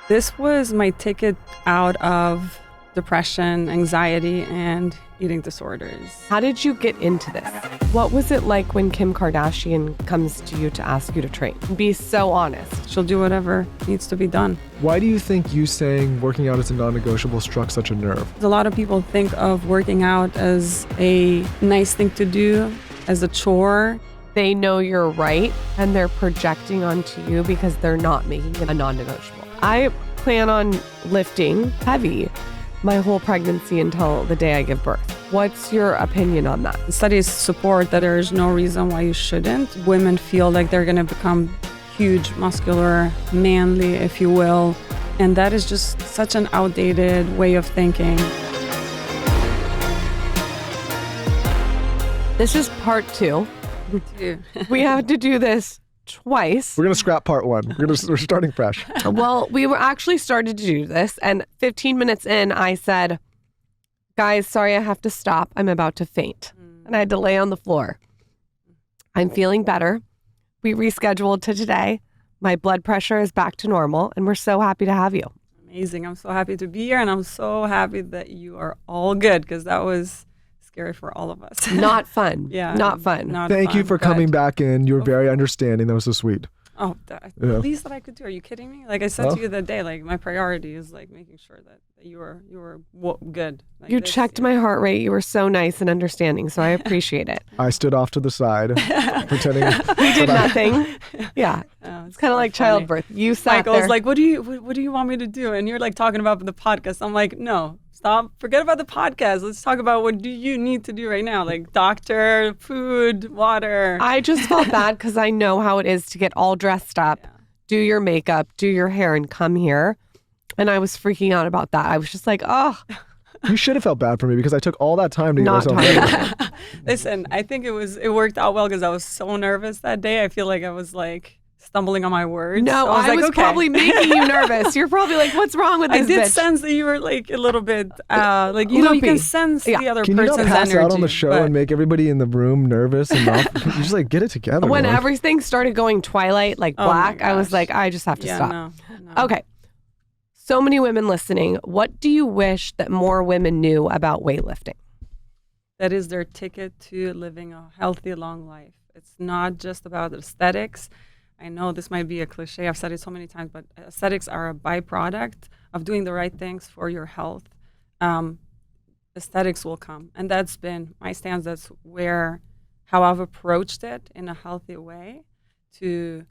This was my ticket out of depression, anxiety, and eating disorders. How did you get into this? What was it like when Kim Kardashian comes to you to ask you to train? Be so honest. She'll do whatever needs to be done. Why do you think you saying working out is a non-negotiable struck such a nerve? A lot of people think of working out as a nice thing to do, as a chore. They know you're right and they're projecting onto you because they're not making it a non-negotiable. I plan on lifting heavy my whole pregnancy until the day I give birth. What's your opinion on that? Studies support that there is no reason why you shouldn't. Women feel like they're going to become huge, muscular, manly, if you will. And that is just such an outdated way of thinking. This is part 2. We have to do this twice. We're going to scrap part 1. We're starting fresh. Well, we were actually started to do this, and 15 minutes in, I said, guys, sorry, I have to stop. I'm about to faint. And I had to lay on the floor. I'm feeling better. We rescheduled to today. My blood pressure is back to normal, and we're so happy to have you. Amazing. I'm so happy to be here, and I'm so happy that you are all good, because that was scary for all of us. Not fun. Yeah. Not fun. Thank you for coming back in. You were very understanding. That was so sweet. Oh, the least that I could do. Are you kidding me? Like I said to you that day, like my priority is like making sure that you were good. Like you checked my heart rate. You were so nice and understanding, so I appreciate it. I stood off to the side, pretending we did nothing. Yeah, it's kind of like childbirth. You sat Michael's there. like, what do you want me to do? And you're like talking about the podcast. I'm like, no. Stop. Forget about the podcast. Let's talk about what do you need to do right now? Like doctor, food, water. I just felt bad because I know how it is to get all dressed up, do your makeup, do your hair, and come here. And I was freaking out about that. I was just like, oh. You should have felt bad for me because I took all that time to get myself ready. Listen, I think it worked out well because I was so nervous that day. I feel like I was like stumbling on my words. No, so I was probably making you nervous. You're probably like, what's wrong with this I did bitch? sense that you were like a little bit, like, you know, you can sense the other Can person's you not pass energy. out on the show and make everybody in the room nervous and you just like get it together. When man. everything started going twilight, like black, I was like, I just have to stop. No. Okay. So many women listening. What do you wish that more women knew about weightlifting? That is their ticket to living a healthy, long life. It's not just about aesthetics. I know this might be a cliche. I've said it so many times, but aesthetics are a byproduct of doing the right things for your health. Aesthetics will come. And that's been my stance. That's how I've approached it in a healthy way to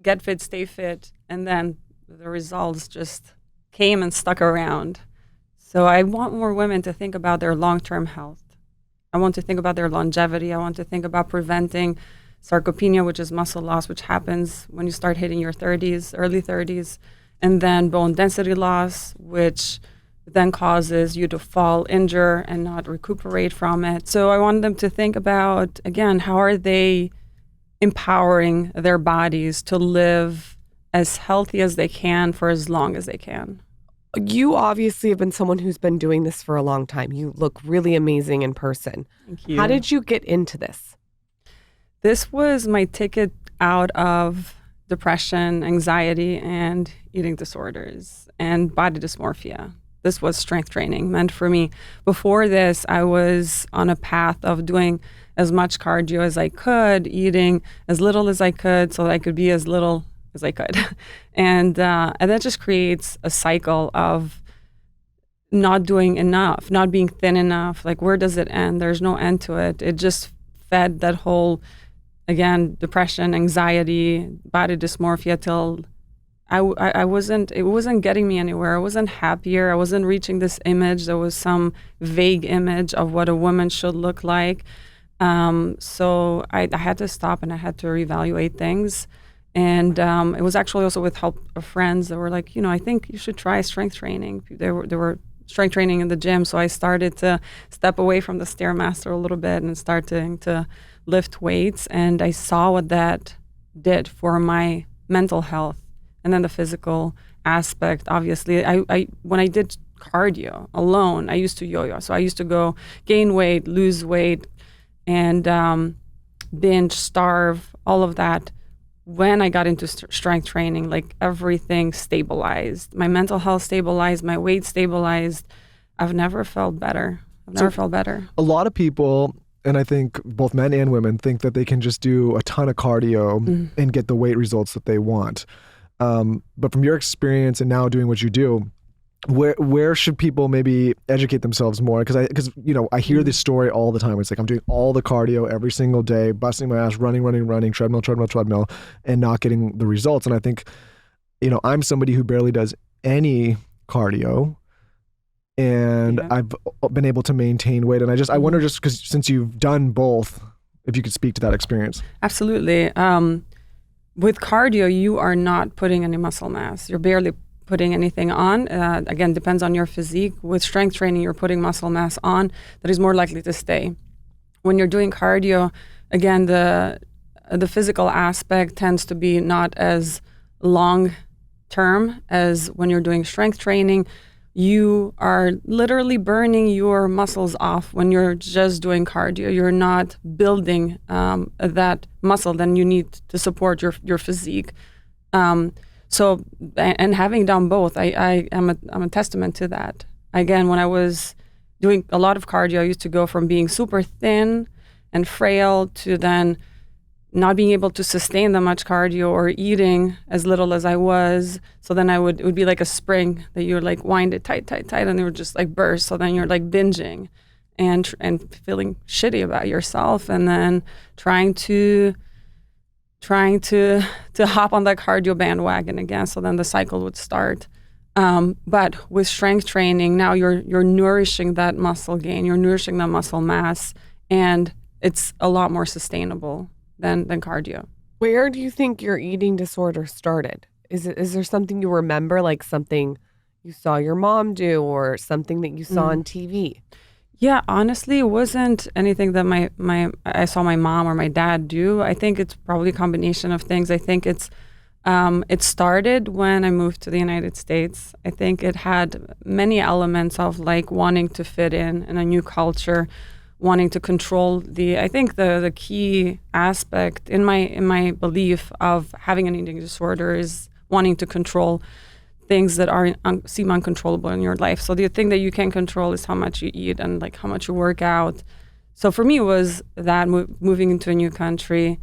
get fit, stay fit, and then the results just came and stuck around. So I want more women to think about their long-term health. I want to think about their longevity. I want to think about preventing sarcopenia, which is muscle loss, which happens when you start hitting your 30s, early 30s, and then bone density loss, which then causes you to fall, injure, and not recuperate from it. So I want them to think about, again, how are they empowering their bodies to live as healthy as they can for as long as they can. You obviously have been someone who's been doing this for a long time. You look really amazing in person. Thank you. How did you get into this? This was my ticket out of depression, anxiety, and eating disorders and body dysmorphia. This was strength training meant for me. Before this, I was on a path of doing as much cardio as I could, eating as little as I could so that I could be as little as I could. And that just creates a cycle of not doing enough, not being thin enough. Like, where does it end? There's no end to it. It just fed that whole, again, depression, anxiety, body dysmorphia till it wasn't getting me anywhere. I wasn't happier. I wasn't reaching this image. There was some vague image of what a woman should look like. So I had to stop and I had to reevaluate things. And it was actually also with help of friends that were like, I think you should try strength training. They were strength training in the gym. So I started to step away from the Stairmaster a little bit and starting to lift weights. And I saw what that did for my mental health. And then the physical aspect, obviously. I when I did cardio alone, I used to yo-yo. So I used to go gain weight, lose weight, and binge, starve, all of that when I got into strength training, like everything stabilized. My mental health stabilized, my weight stabilized. I've never felt better. A lot of people, and I think both men and women, think that they can just do a ton of cardio and get the weight results that they want. But from your experience and now doing what you do, where should people maybe educate themselves more? Because I hear this story all the time. It's like I'm doing all the cardio every single day, busting my ass, running, treadmill, and not getting the results. And I think, I'm somebody who barely does any cardio, and I've been able to maintain weight. And I wonder, just because since you've done both, if you could speak to that experience. Absolutely. With cardio, you are not putting any muscle mass. You're barely putting anything on. Again, depends on your physique. With strength training, you're putting muscle mass on that is more likely to stay. When you're doing cardio, again, the physical aspect tends to be not as long term as when you're doing strength training. You are literally burning your muscles off when you're just doing cardio. You're not building that muscle that you need to support your physique. So, and having done both, I'm a testament to that. Again, when I was doing a lot of cardio, I used to go from being super thin and frail to then not being able to sustain that much cardio or eating as little as I was. So then it would be like a spring that you're like wind it tight, and it would just like burst. So then you're like binging and feeling shitty about yourself, and then trying to hop on that cardio bandwagon again. So then the cycle would start. But with strength training, now you're nourishing that muscle gain, you're nourishing that muscle mass, and it's a lot more sustainable than cardio. Where do you think your eating disorder started? Is there something you remember, like something you saw your mom do or something that you saw on TV? Yeah, honestly, it wasn't anything that I saw my mom or my dad do. I think it's probably a combination of things. I think it started when I moved to the United States. I think it had many elements of like wanting to fit in a new culture, wanting to control I think the key aspect in my belief of having an eating disorder is wanting to control things that seem uncontrollable in your life. So the thing that you can control is how much you eat and like how much you work out. So for me, it was that moving into a new country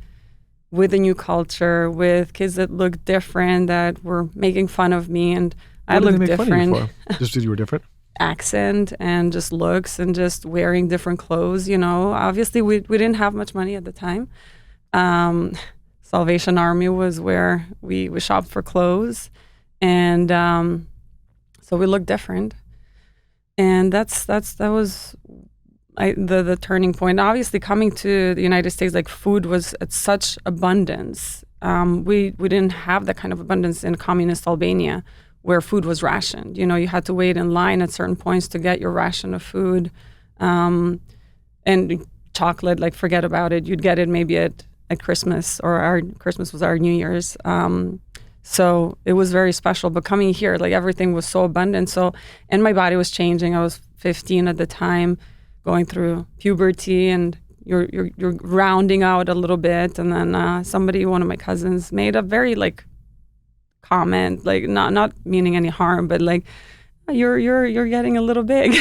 with a new culture, with kids that look different, that were making fun of me, and I looked different. Fun of you for? Just because you were different? Accent and just looks and just wearing different clothes. Obviously we didn't have much money at the time. Salvation Army was where we shopped for clothes. And so we look different, and that was the turning point. Obviously, coming to the United States, like food was at such abundance. We didn't have that kind of abundance in communist Albania, where food was rationed. You had to wait in line at certain points to get your ration of food, and chocolate. Like forget about it. You'd get it maybe at Christmas, or our Christmas was our New Year's. So it was very special. But coming here, like everything was so abundant. So, and my body was changing. I was 15 at the time, going through puberty, and you're rounding out a little bit. And then one of my cousins, made a very like comment, like not meaning any harm, but like you're getting a little big.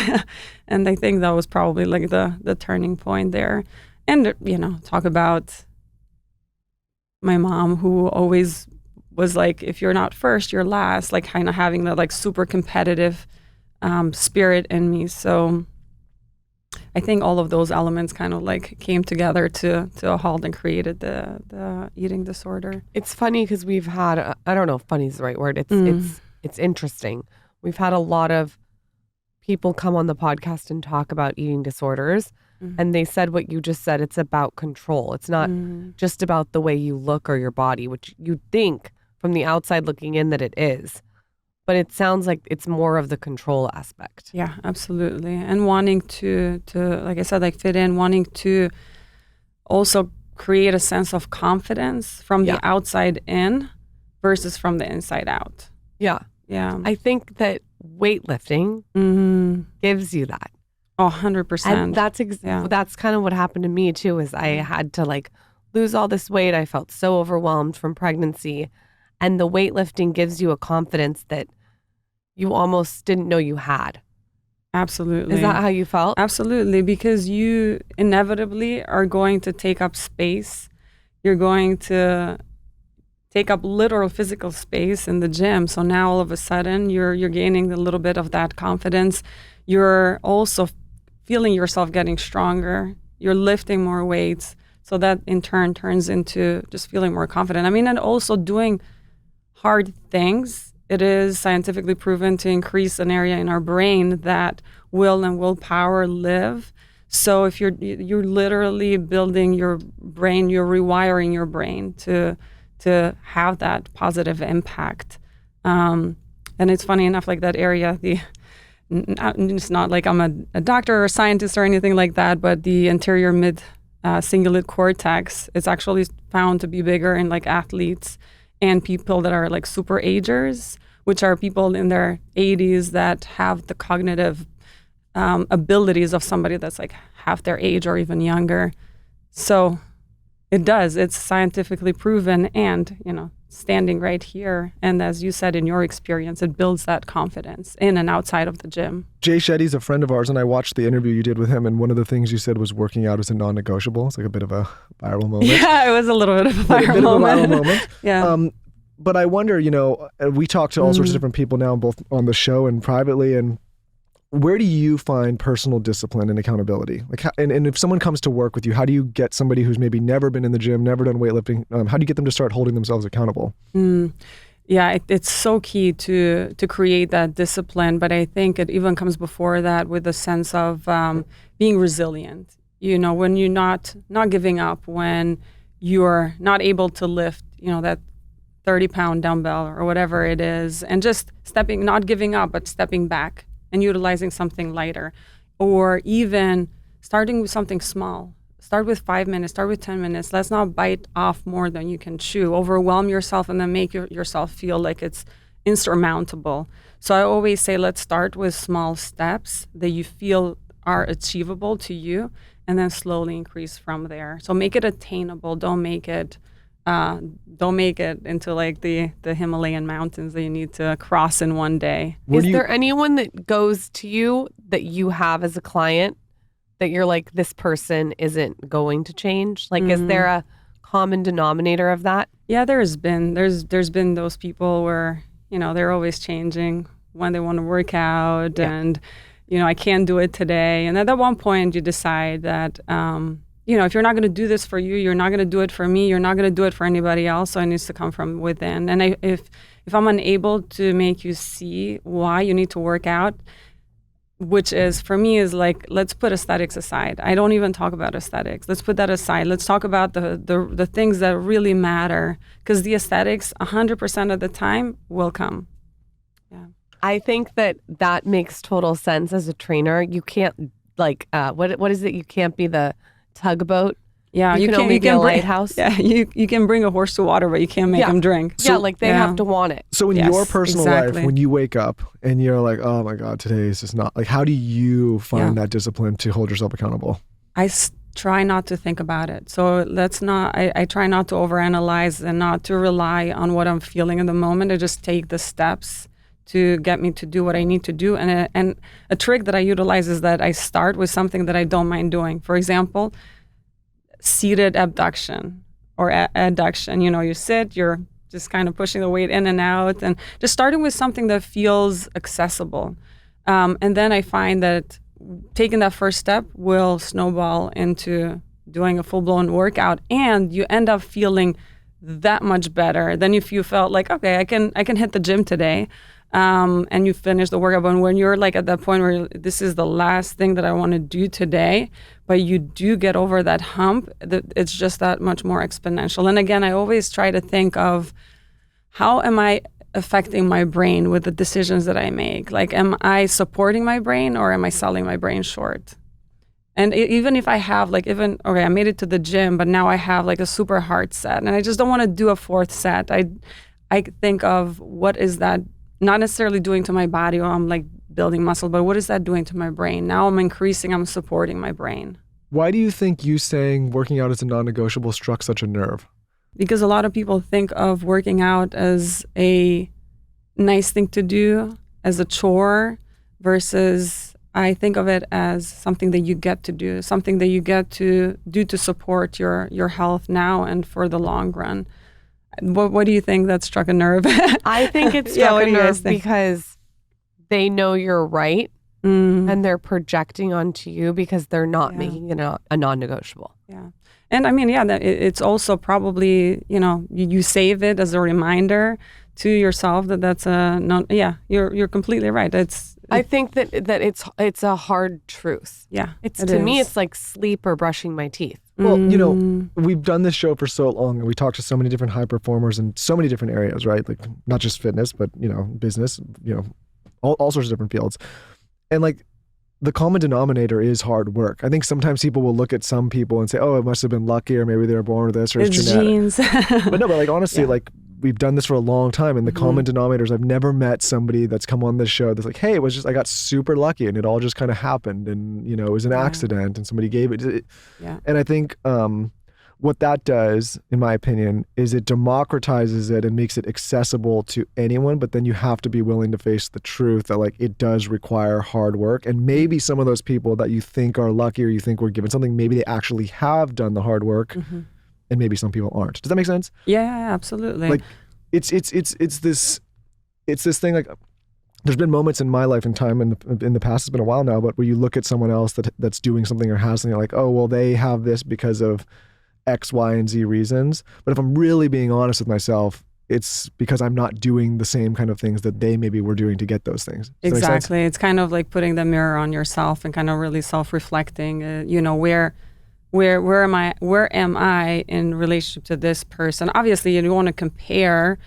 And I think that was probably like the turning point there. And talk about my mom, who always was like, if you're not first, you're last, like kind of having that like super competitive spirit in me. So I think all of those elements kind of like came together to a halt and created the eating disorder. It's funny because we've had, I don't know if funny is the right word. It's interesting. We've had a lot of people come on the podcast and talk about eating disorders. And they said what you just said. It's about control. It's not just about the way you look or your body, which you'd think from the outside looking in that it is. But it sounds like it's more of the control aspect. Yeah, absolutely. And wanting to like I said, like fit in, wanting to also create a sense of confidence from the outside in versus from the inside out. Yeah. Yeah. I think that weightlifting gives you that. 100%. And that's kind of what happened to me too, is I had to like lose all this weight. I felt so overwhelmed from pregnancy. And the weightlifting gives you a confidence that you almost didn't know you had. Absolutely. Is that how you felt? Absolutely, because you inevitably are going to take up space. You're going to take up literal physical space in the gym. So now all of a sudden you're gaining a little bit of that confidence. You're also feeling yourself getting stronger. You're lifting more weights. So that in turn turns into just feeling more confident. I mean, and also doing hard things. It is scientifically proven to increase an area in our brain that will and willpower live. So if you're literally building your brain, you're rewiring your brain to have that positive impact. And it's funny enough, like that area, it's not like I'm a doctor or a scientist or anything like that, but the anterior mid cingulate cortex, it's actually found to be bigger in like athletes and people that are like super agers, which are people in their 80s that have the cognitive abilities of somebody that's like half their age or even younger. So it's scientifically proven, and standing right here, and as you said, in your experience, it builds that confidence in and outside of the gym. Jay Shetty's a friend of ours, and I watched the interview you did with him, and one of the things you said was working out is a non-negotiable. It's like a bit of a viral moment. Yeah, it was a little bit of a viral moment. Yeah. But I wonder, we talk to all sorts of different people now, both on the show and privately, and where do you find personal discipline and accountability? Like, and if someone comes to work with you, how do you get somebody who's maybe never been in the gym, never done weightlifting? How do you get them to start holding themselves accountable? Yeah, it's so key to create that discipline. But I think it even comes before that with a sense of being resilient. When you're not giving up, when you're not able to lift, that 30-pound dumbbell or whatever it is, and just not giving up, but stepping back and utilizing something lighter, or even starting with something small. Start with 5 minutes, start with 10 minutes. Let's not bite off more than you can chew. Overwhelm yourself and then make yourself feel like it's insurmountable. So I always say, let's start with small steps that you feel are achievable to you, and then slowly increase from there. So make it attainable. Don't make it into like the Himalayan mountains that you need to cross in one day. Is there anyone that goes to you that you have as a client that you're like, this person isn't going to change? Like, is there a common denominator of that? Yeah, there's been those people where, they're always changing when they want to work out, and, I can't do it today. And at one point you decide that, if you're not going to do this for you, you're not going to do it for me, you're not going to do it for anybody else. So it needs to come from within. And if I'm unable to make you see why you need to work out, which is, for me, is like, let's put aesthetics aside. I don't even talk about aesthetics. Let's put that aside. Let's talk about the things that really matter, because the aesthetics 100% of the time will come. Yeah. I think that makes total sense as a trainer. You can't what is it? You can't be the tugboat. Yeah, you can only be a lighthouse. Yeah, you can bring a horse to water, but you can't make them drink. So, they have to want it. So in your personal life, when you wake up and you're like, oh my God, today is just not, like, how do you find that discipline to hold yourself accountable? I try not to think about it. So I try not to overanalyze and not to rely on what I'm feeling in the moment. I just take the steps to get me to do what I need to do. And a trick that I utilize is that I start with something that I don't mind doing. For example, seated abduction or adduction. You sit, you're just kind of pushing the weight in and out, and just starting with something that feels accessible. And then I find that taking that first step will snowball into doing a full-blown workout, and you end up feeling that much better than if you felt like, okay, I can hit the gym today. And you finish the workout. But when you're like at that point where this is the last thing that I want to do today, but you do get over that hump, it's just that much more exponential. And again, I always try to think of, how am I affecting my brain with the decisions that I make? Like, am I supporting my brain, or am I selling my brain short? And even if I have I made it to the gym, but now I have like a super hard set, and I just don't want to do a fourth set. I think of, what is that not necessarily doing to my body, or I'm like building muscle, but what is that doing to my brain? Now I'm supporting my brain. Why do you think you saying working out is a non-negotiable struck such a nerve? Because a lot of people think of working out as a nice thing to do, as a chore, versus I think of it as something that you get to do, something that you get to do to support your health now and for the long run. What do you think that struck a nerve? I think it struck a nerve because they know you're right and they're projecting onto you because they're not making it a non-negotiable. Yeah. And I mean, it's also probably, you save it as a reminder to yourself that's you're completely right. I think that it's a hard truth. Yeah. To me, it's like sleep or brushing my teeth. Well, we've done this show for so long and we talk to so many different high performers in so many different areas, right? Like not just fitness, but, business, all sorts of different fields. And like the common denominator is hard work. I think sometimes people will look at some people and say, oh, it must have been lucky or maybe they were born with this or it's genetic. Genes. But no, but like honestly, like we've done this for a long time and the common denominators, I've never met somebody that's come on this show that's like, hey, I got super lucky and it all just kind of happened and, it was an accident and somebody gave it. And I think what that does, in my opinion, is it democratizes it and makes it accessible to anyone, but then you have to be willing to face the truth that like it does require hard work. And maybe some of those people that you think are lucky or you think were given something, maybe they actually have done the hard work. And maybe some people aren't. Does that make sense? Yeah, absolutely. Like it's this thing like there's been moments in my life and time in the past, it's been a while now, but where you look at someone else that's doing something or has something like, oh, well, they have this because of X, Y, and Z reasons. But if I'm really being honest with myself, it's because I'm not doing the same kind of things that they maybe were doing to get those things. Does that make sense? Exactly. It's kind of like putting the mirror on yourself and kind of really self-reflecting, where am I in relationship to this person? Obviously, you don't want to compare,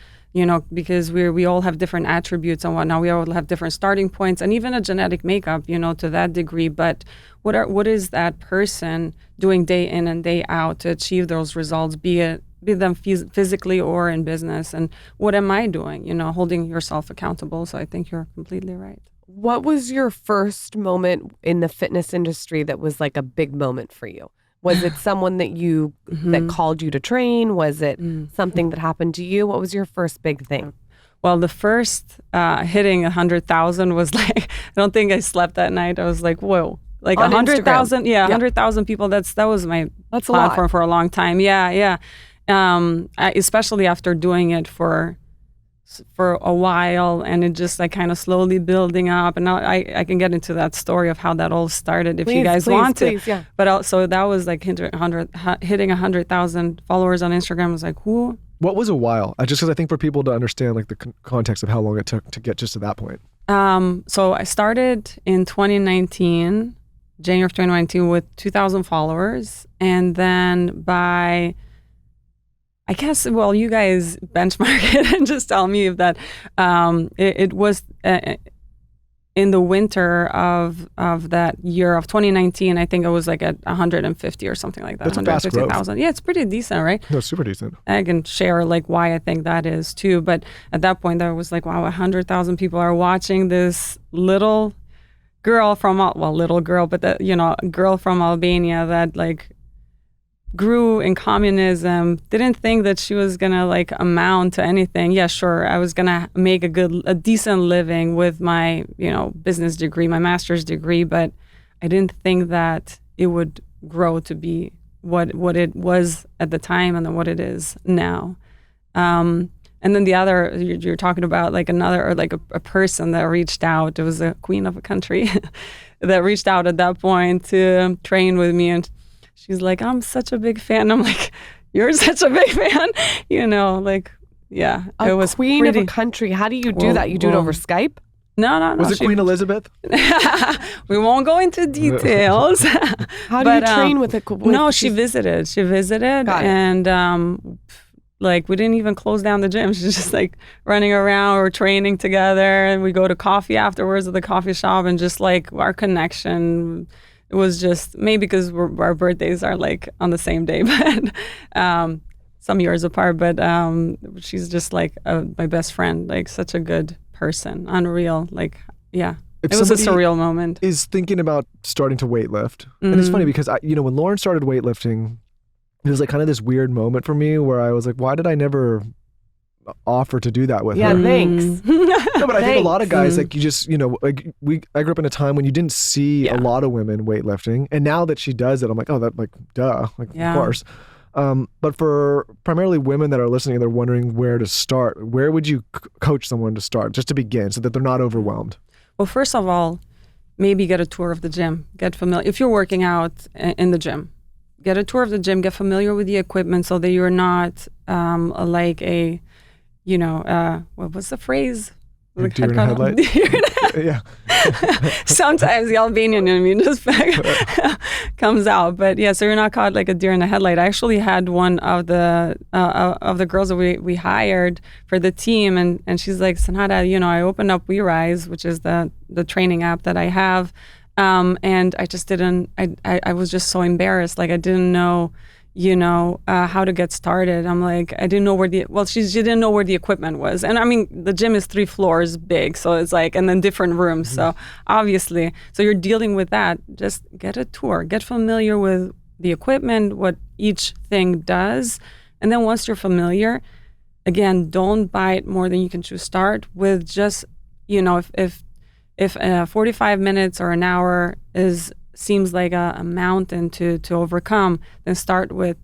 because we all have different attributes and whatnot. We all have different starting points and even a genetic makeup, to that degree. But what is that person doing day in and day out to achieve those results, be them physically or in business? And what am I doing? Holding yourself accountable. So I think you're completely right. What was your first moment in the fitness industry that was like a big moment for you? Was it someone that that called you to train? Was it something that happened to you? What was your first big thing? Well, the first hitting 100,000 was like, I don't think I slept that night. I was like, whoa, like 100,000. Yeah, 100,000 people. That was my platform for a long time. Yeah. Especially after doing it for a while, and it just like kind of slowly building up. And now I can get into that story of how that all started if you guys want to. Yeah. But also that was like hitting 100,000 followers on Instagram. I was like, who? What was a while? Just because I think for people to understand like the context of how long it took to get just to that point. So I started in 2019, January of 2019 with 2,000 followers. And then by, I guess, well, you guys benchmark it and just tell me if that it was in the winter of that year of 2019. I think it was like at 150 or something like that. That's 150,000. Yeah, it's pretty decent, right? No, super decent. I can share like why I think that is too. But at that point, I was like, wow, 100,000 people are watching this little girl from girl from Albania that like grew in communism, didn't think that she was gonna like amount to anything. Yeah, sure, I was gonna make a decent living with my, business degree, my master's degree, but I didn't think that it would grow to be what it was at the time and then what it is now. And then the other, you're talking about like another, or like a person that reached out. It was a queen of a country that reached out at that point to train with me, and she's like, I'm such a big fan. I'm like, you're such a big fan, yeah. It was queen of a country. How do you do that? You do it over Skype? No. Was it Queen Elizabeth? We won't go into details. How do you train with a? No, she visited. And we didn't even close down the gym. She's just like running around or training together, and we go to coffee afterwards at the coffee shop, and just like our connection. It was just maybe because our birthdays are like on the same day, but some years apart. But she's just like my best friend, like such a good person, unreal. Like, yeah. if It was a somebody surreal moment. is thinking about starting to weightlift, and it's funny because when Lauren started weightlifting, it was like kind of this weird moment for me where I was like, why did I never offer to do that with her? Thanks. No, but I think a lot of guys, like, you just, like I grew up in a time when you didn't see a lot of women weightlifting, and now that she does it, I'm like, oh, that, like, duh, like, of course. But for primarily women that are listening, they're wondering where to start. Where would you coach someone to start, just to begin, so that they're not overwhelmed? Well, first of all, maybe get a tour of the gym. Get familiar. If you're working out in the gym, get a tour of the gym. Get familiar with the equipment so that you're not like a, what was the phrase? Deer in a headlight. Yeah. Sometimes the Albanian in me just comes out, but yeah. So you're not caught like a deer in a headlight. I actually had one of the girls that we hired for the team, and she's like, Senada, I opened up WeRise, which is the training app that I have, and I just didn't. I was just so embarrassed. Like I didn't know. How to get started. I'm like, I didn't know she didn't know where the equipment was. And I mean, the gym is 3 floors big. So it's like, and then different rooms. So obviously, so you're dealing with that. Just get a tour, get familiar with the equipment, what each thing does. And then once you're familiar, again, don't bite more than you can chew. Start with just, if 45 minutes or an hour seems like a mountain to overcome, then start with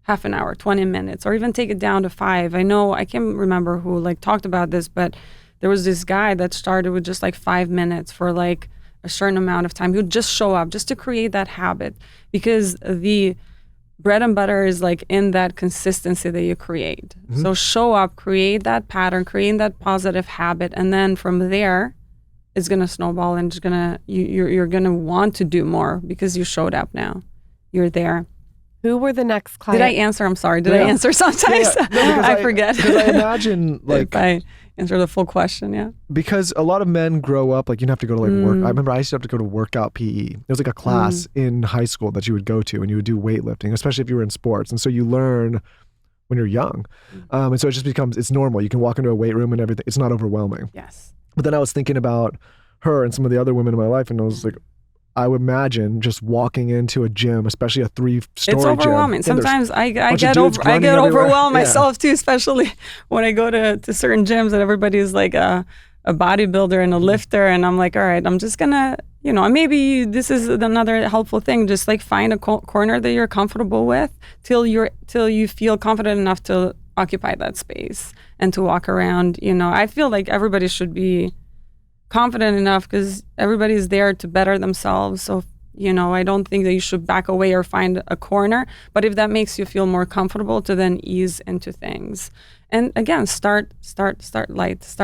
half an hour, 20 minutes, or even take it down to 5. I know, I can't remember who like talked about this, but there was this guy that started with just like 5 minutes for like a certain amount of time. He would just show up just to create that habit, because the bread and butter is like in that consistency that you create. So show up, create that pattern, create that positive habit, and then from there, it's gonna snowball, and you're gonna want to do more because you showed up now. You're there. Who were the next client? Did I answer? I'm sorry. Did I answer sometimes? Yeah. No, I forget. Because I imagine like if I answer the full question, yeah. Because a lot of men grow up like you have to go to like work. I remember I used to have to go to workout PE. It was like a class in high school that you would go to, and you would do weightlifting, especially if you were in sports. And so you learn when you're young, and so it just becomes, it's normal. You can walk into a weight room and everything. It's not overwhelming. Yes. But then I was thinking about her and some of the other women in my life, and I was like, I would imagine just walking into a gym, especially a 3-story gym. It's overwhelming. Sometimes I get overwhelmed myself too, especially when I go to certain gyms and everybody's like a bodybuilder and a lifter, and I'm like, all right, I'm just gonna, maybe this is another helpful thing. Just like find a corner that you're comfortable with till you feel confident enough to occupy that space and to walk around. I feel like everybody should be confident enough because everybody's there to better themselves. So, I don't think that you should back away or find a corner, but if that makes you feel more comfortable, to then ease into things. And again, start light,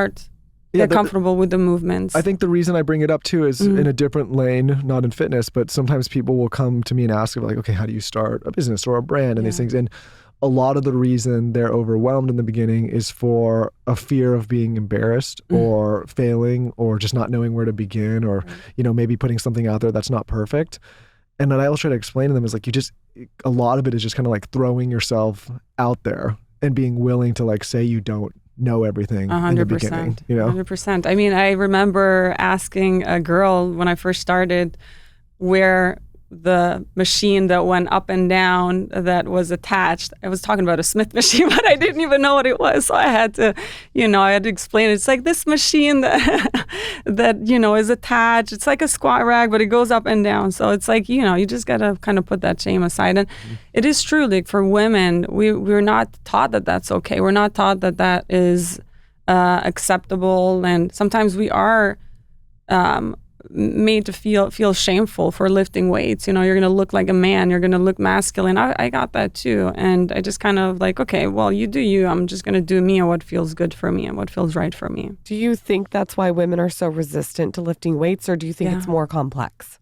get comfortable with the movements. I think the reason I bring it up too is in a different lane, not in fitness, but sometimes people will come to me and ask like, okay, how do you start a business or a brand and these things? And a lot of the reason they're overwhelmed in the beginning is for a fear of being embarrassed or failing or just not knowing where to begin or, maybe putting something out there that's not perfect. And then I always try to explain to them is like, a lot of it is just kind of like throwing yourself out there and being willing to like say you don't know everything 100%, in the beginning, 100%. I mean, I remember asking a girl when I first started where the machine that went up and down that was attached. I was talking about a Smith machine, but I didn't even know what it was. So I had to, explain it. It's like this machine that is attached. It's like a squat rack, but it goes up and down. So it's like, you just got to kind of put that shame aside. And it is true, like for women, we're not taught that that's okay. We're not taught that that is acceptable. And sometimes we are made to feel shameful for lifting weights. You're going to look like a man. You're going to look masculine. I got that too. And I just kind of like, okay, well, you do you. I'm just going to do me and what feels good for me and what feels right for me. Do you think that's why women are so resistant to lifting weights, or do you think it's more complex?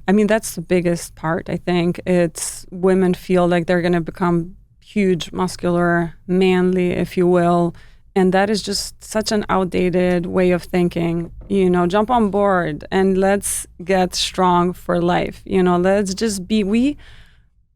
I mean, that's the biggest part. I think it's women feel like they're going to become huge, muscular, manly, if you will. And that is just such an outdated way of thinking. Jump on board and let's get strong for life. Let's just be, we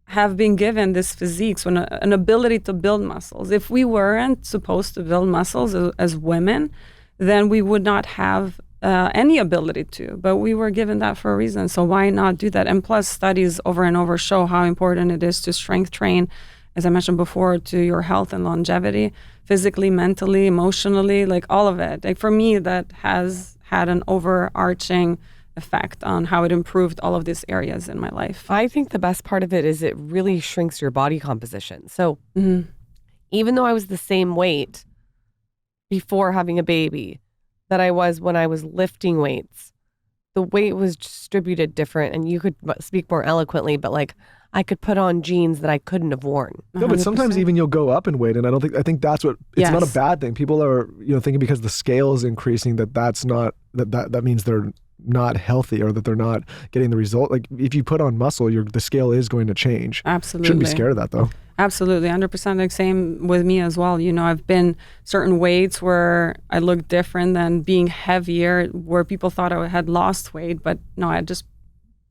have been given this physique, so an ability to build muscles. If we weren't supposed to build muscles as women, then we would not have any ability to, but we were given that for a reason. So why not do that? And plus, studies over and over show how important it is to strength train, as I mentioned before, to your health and longevity, physically, mentally, emotionally, like all of it. Like for me, that has had an overarching effect on how it improved all of these areas in my life. I think the best part of it is it really shrinks your body composition. So even though I was the same weight before having a baby that I was when I was lifting weights, the weight was distributed different, and you could speak more eloquently, but like I could put on jeans that I couldn't have worn. No, but sometimes even you'll go up in weight, and I think that's what, it's not a bad thing. People are, thinking because the scale is increasing that's not, that means they're not healthy or that they're not getting the result. Like if you put on muscle, the scale is going to change. Absolutely. Shouldn't be scared of that though. Absolutely, 100%. Like same with me as well. I've been certain weights where I look different than being heavier, where people thought I had lost weight, but no,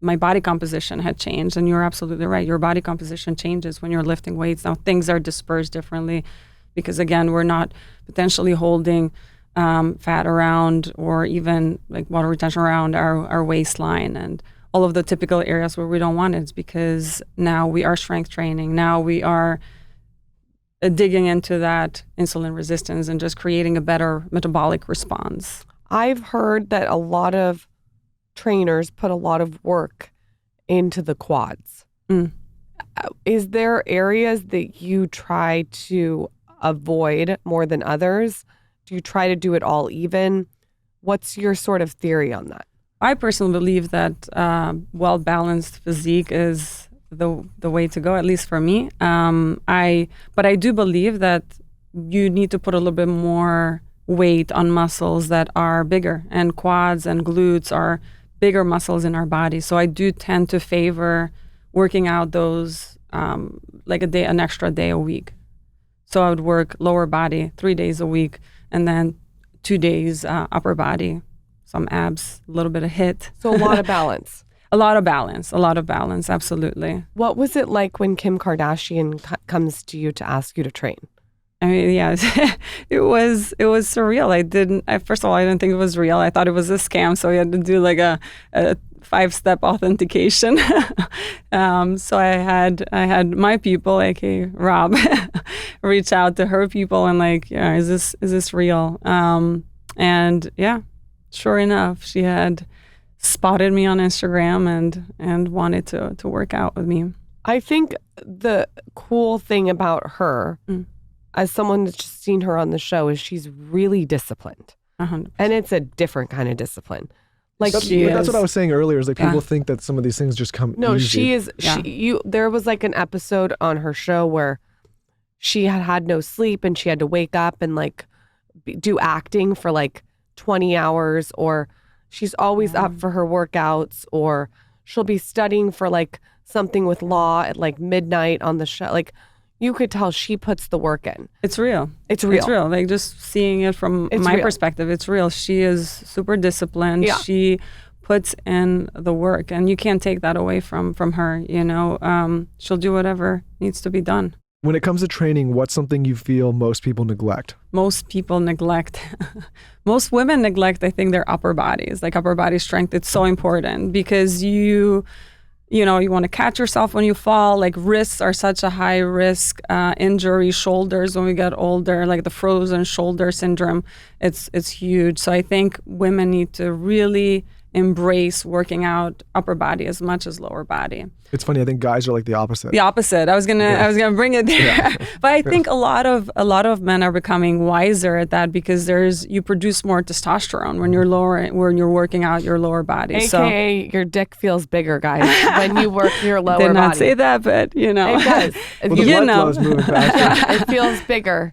my body composition had changed. And you're absolutely right. Your body composition changes when you're lifting weights. Now things are dispersed differently because again, we're not potentially holding fat around or even like water retention around our waistline and all of the typical areas where we don't want it. It's because now we are strength training. Now we are digging into that insulin resistance and just creating a better metabolic response. I've heard that a lot of trainers put a lot of work into the quads. Is there areas that you try to avoid more than others? Do you try to do it all even? What's your sort of theory on that? I personally believe that well-balanced physique is the way to go, at least for me. But I do believe that you need to put a little bit more weight on muscles that are bigger, and quads and glutes are bigger muscles in our body. So I do tend to favor working out those like an extra day a week. So I would work lower body 3 days a week, and then 2 days upper body. Some abs, a little bit of HIIT. So a lot of balance. A lot of balance, absolutely. What was it like when Kim Kardashian comes to you to ask you to train? I mean, yeah, it was surreal. First of all, I didn't think it was real. I thought it was a scam, so we had to do like a 5-step authentication. So I had my people, aka Rob, reach out to her people and like, yeah, is this real? And yeah. Sure enough, she had spotted me on Instagram and wanted to work out with me. I think the cool thing about her, as someone that's just seen her on the show, is she's really disciplined. 100%. And it's a different kind of discipline. Like that's what I was saying earlier, is like people think that some of these things just come easy. She is. Yeah. There was like an episode on her show where she had no sleep and she had to wake up and like do acting for like 20 hours, or she's always up for her workouts, or she'll be studying for like something with law at like midnight on the show. Like you could tell she puts the work in. It's real. Like just seeing it from my perspective, it's real. She is super disciplined. Yeah. She puts in the work, and you can't take that away from her. She'll do whatever needs to be done. When it comes to training, what's something you feel most people neglect? Most people neglect, most women neglect, I think, their upper bodies, like upper body strength. It's so important because you want to catch yourself when you fall. Like wrists are such a high risk injury, shoulders when we get older, like the frozen shoulder syndrome, it's huge. So I think women need to really embrace working out upper body as much as lower body. It's funny. I think guys are like the opposite. I was gonna bring it there, yeah. But I think a lot of men are becoming wiser at that because you produce more testosterone when you're working out your lower body. AKA your dick feels bigger, guys, when you work your lower body. Did not say that, but it does. Well, the blood flow's moving faster. Yeah, it feels bigger.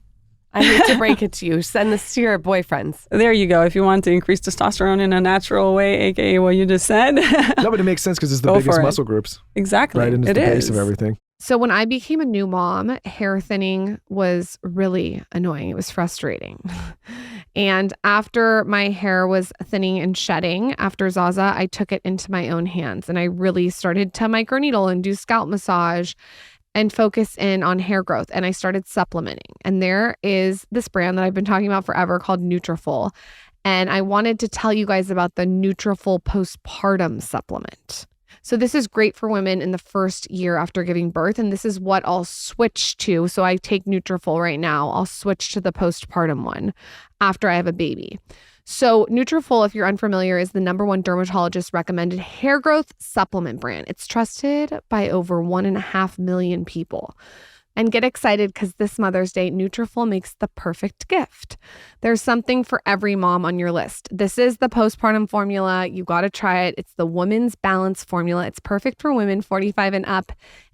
I hate to break it to you. Send this to your boyfriends. There you go. If you want to increase testosterone in a natural way, aka what you just said. No, but it makes sense because it's the biggest muscle groups. Exactly. Right, and it's the base of everything. So when I became a new mom, hair thinning was really annoying. It was frustrating. And after my hair was thinning and shedding, after Zaza, I took it into my own hands and I really started to microneedle and do scalp massage and focus in on hair growth. And I started supplementing. And there is this brand that I've been talking about forever called Nutrafol. And I wanted to tell you guys about the Nutrafol postpartum supplement. So this is great for women in the first year after giving birth. And this is what I'll switch to. So I take Nutrafol right now. I'll switch to the postpartum one after I have a baby. So Nutrafol, if you're unfamiliar, is the #1 dermatologist recommended hair growth supplement brand. It's trusted by over 1.5 million people. And get excited because this Mother's Day, Nutrafol makes the perfect gift. There's something for every mom on your list. This is the postpartum formula. You got to try it. It's the Women's Balance formula. It's perfect for women 45 and up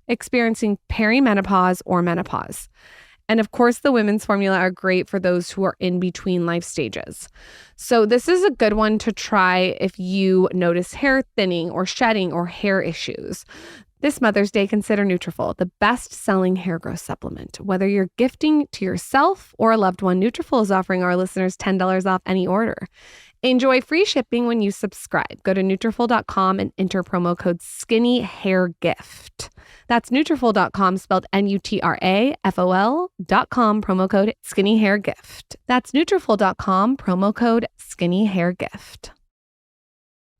experiencing perimenopause or menopause. And of course, the women's formula are great for those who are in between life stages. So this is a good one to try if you notice hair thinning or shedding or hair issues. This Mother's Day, consider Nutrafol, the best-selling hair growth supplement. Whether you're gifting to yourself or a loved one, Nutrafol is offering our listeners $10 off any order. Enjoy free shipping when you subscribe. Go to Nutrafol.com and enter promo code SkinnyHairGift. That's Nutrafol.com, spelled Nutrafol.com, promo code SkinnyHairGift. That's Nutrafol.com, promo code SkinnyHairGift.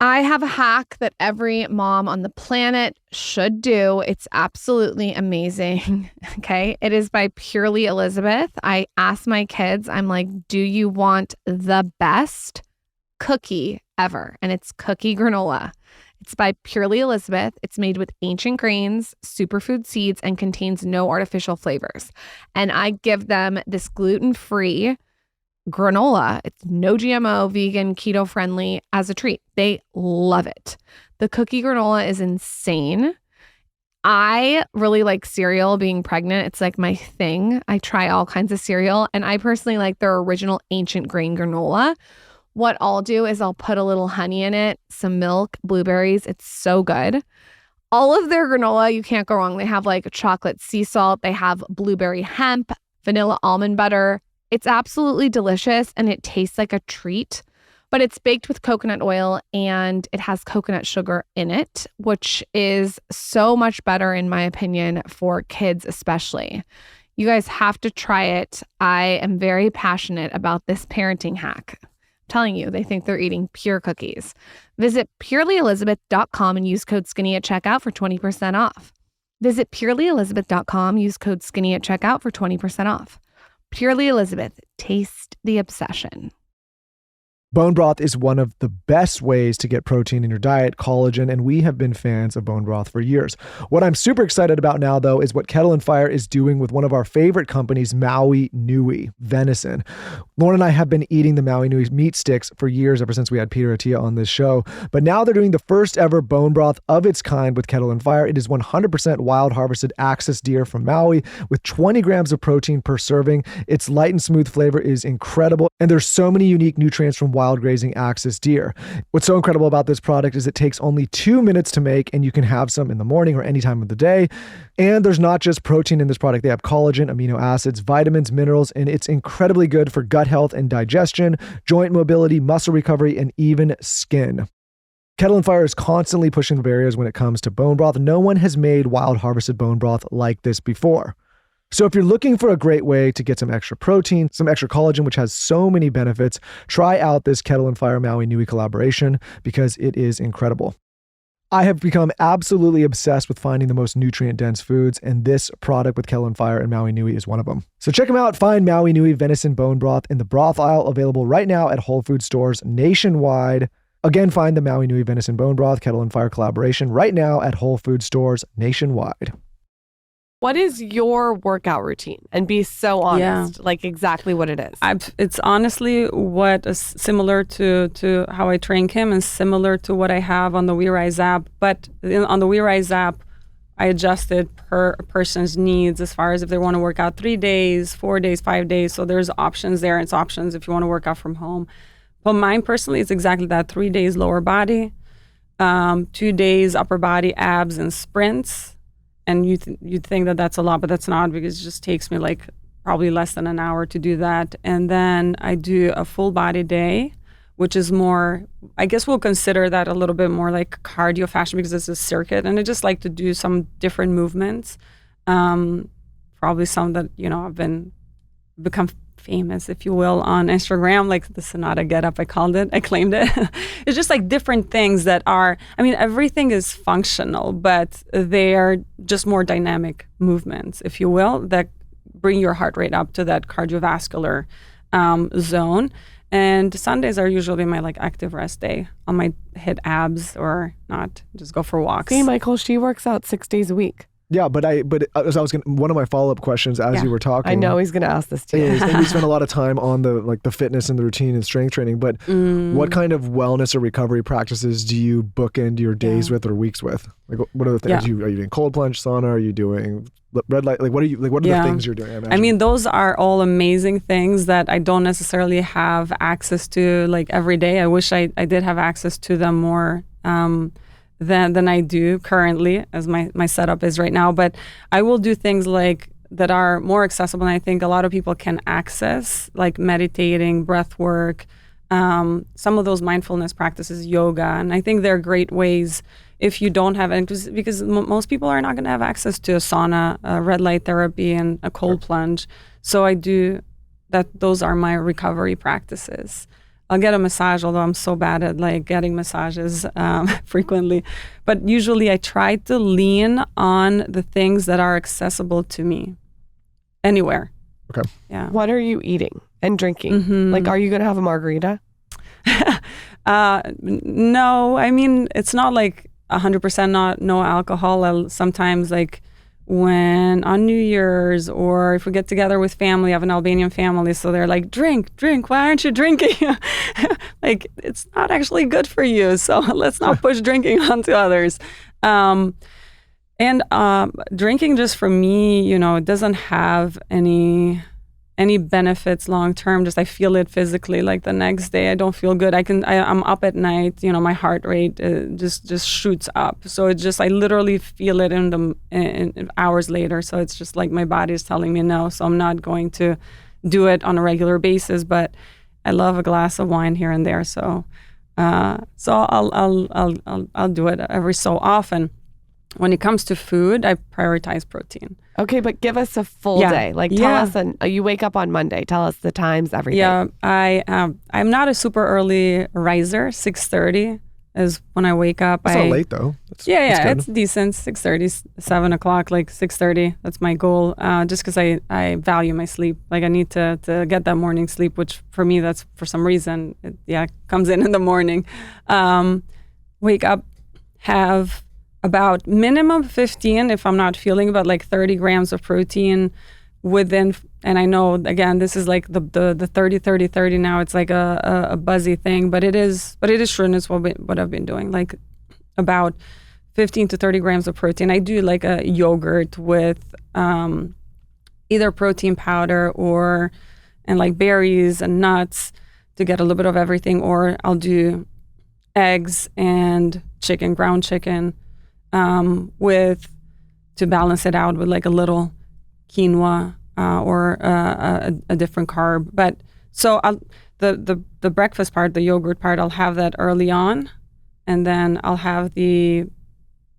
I have a hack that every mom on the planet should do. It's absolutely amazing. Okay. It is by Purely Elizabeth. I asked my kids, I'm like, do you want the best cookie ever? And it's cookie granola. It's by Purely Elizabeth. It's made with ancient grains, superfood seeds, and contains no artificial flavors. And I give them this gluten-free granola. It's no GMO, vegan, keto friendly as a treat. They love it. The cookie granola is insane. I really like cereal. Being pregnant, it's like my thing. I try all kinds of cereal, and I personally like their original ancient grain granola. What I'll do is I'll put a little honey in it, some milk, blueberries. It's so good. All of their granola, you can't go wrong. They have like chocolate sea salt. They have blueberry hemp, vanilla almond butter. It's absolutely delicious and it tastes like a treat, but it's baked with coconut oil and it has coconut sugar in it, which is so much better in my opinion for kids especially. You guys have to try it. I am very passionate about this parenting hack. I'm telling you, they think they're eating pure cookies. Visit purelyelizabeth.com and use code SKINNY at checkout for 20% off. Visit purelyelizabeth.com, use code SKINNY at checkout for 20% off. Purely Elizabeth, taste the obsession. Bone broth is one of the best ways to get protein in your diet, collagen, and we have been fans of bone broth for years. What I'm super excited about now, though, is what Kettle and Fire is doing with one of our favorite companies, Maui Nui venison. Lauren and I have been eating the Maui Nui meat sticks for years, ever since we had Peter Attia on this show. But now they're doing the first ever bone broth of its kind with Kettle and Fire. It is 100% wild harvested axis deer from Maui with 20 grams of protein per serving. Its light and smooth flavor is incredible, and there's so many unique nutrients from wild grazing axis deer. What's so incredible about this product is it takes only 2 minutes to make, and you can have some in the morning or any time of the day. And there's not just protein in this product. They have collagen, amino acids, vitamins, minerals, and it's incredibly good for gut health and digestion, joint mobility, muscle recovery, and even skin. Kettle and Fire is constantly pushing the barriers when it comes to bone broth. No one has made wild harvested bone broth like this before. So if you're looking for a great way to get some extra protein, some extra collagen, which has so many benefits, try out this Kettle and Fire Maui Nui collaboration because it is incredible. I have become absolutely obsessed with finding the most nutrient-dense foods, and this product with Kettle and Fire and Maui Nui is one of them. So check them out. Find Maui Nui venison bone broth in the broth aisle, available right now at Whole Food stores nationwide. Again, find the Maui Nui venison bone broth Kettle and Fire collaboration right now at Whole Food stores nationwide. What is your workout routine? And be so honest, like exactly what it is. It's honestly what is similar to how I train Kim and similar to what I have on the WeRise app. But on the WeRise app, I adjusted per person's needs as far as if they want to work out 3 days, 4 days, 5 days. So there's options there. It's options if you want to work out from home. But mine personally is exactly that: 3 days lower body, 2 days upper body, abs, and sprints. And you'd think that that's a lot, but that's not, because it just takes me like probably less than an hour to do that. And then I do a full body day, which is more, I guess we'll consider that a little bit more like cardio fashion because it's a circuit. And I just like to do some different movements. Probably some that, I've become famous, if you will, on Instagram, like the Senada Get Up, I claimed it. It's just like different things that are, I mean, everything is functional, but they are just more dynamic movements, if you will, that bring your heart rate up to that cardiovascular zone. And Sundays are usually my like active rest day. I might hit abs or not, just go for walks. See, Michael, she works out 6 days a week. Yeah, but as I was gonna, one of my follow-up questions as you were talking. I know he's going to ask this too. And we spend a lot of time on the fitness and the routine and strength training, but what kind of wellness or recovery practices do you bookend your days with or weeks with? Like, what are the things? Are you doing cold plunge, sauna? Are you doing red light? Like, what are the things you're doing? I mean, those are all amazing things that I don't necessarily have access to like every day. I wish I did have access to them more than I do currently, as my setup is right now. But I will do things like that are more accessible, and I think a lot of people can access, like meditating, breath work, some of those mindfulness practices, yoga. And I think they're great ways if you don't have, because most people are not going to have access to a sauna, red light therapy, and a cold plunge. So I do that. Those are my recovery practices. I'll get a massage, although I'm so bad at like getting massages frequently. But usually I try to lean on the things that are accessible to me anywhere. Okay. Yeah. What are you eating and drinking? Like, are you going to have a margarita? No, I mean, it's not like 100% no alcohol. I'll sometimes like when on New Year's, or if we get together with family, I have an Albanian family, so they're like, drink, why aren't you drinking? Like, it's not actually good for you, so let's not push drinking onto others. And drinking just for me, it doesn't have any benefits long term. Just I feel it physically, like the next day I don't feel good. I'm up at night, my heart rate just shoots up. So it's just I literally feel it in hours later. So it's just like my body is telling me no. So I'm not going to do it on a regular basis. But I love a glass of wine here and there. So I'll do it every so often. When it comes to food, I prioritize protein. Okay, but give us a full day. Like, tell us, you wake up on Monday. Tell us the times, everything. Yeah, I'm not a super early riser. 6:30 is when I wake up. It's not late though. It's decent. 6:30, 7 o'clock, like 6:30. That's my goal. Just because I value my sleep. Like I need to get that morning sleep, which for me, that's for some reason, comes in the morning. Wake up, have about minimum 15, if I'm not feeling, about like 30 grams of protein within, and I know, again, this is like the 30 now, it's like a buzzy thing, but it is true, and it's what I've been doing, like about 15 to 30 grams of protein. I do like a yogurt with either protein powder and like berries and nuts to get a little bit of everything, or I'll do eggs and ground chicken, to balance it out with like a little quinoa or a different carb. But so the breakfast part, the yogurt part, I'll have that early on, and then I'll have the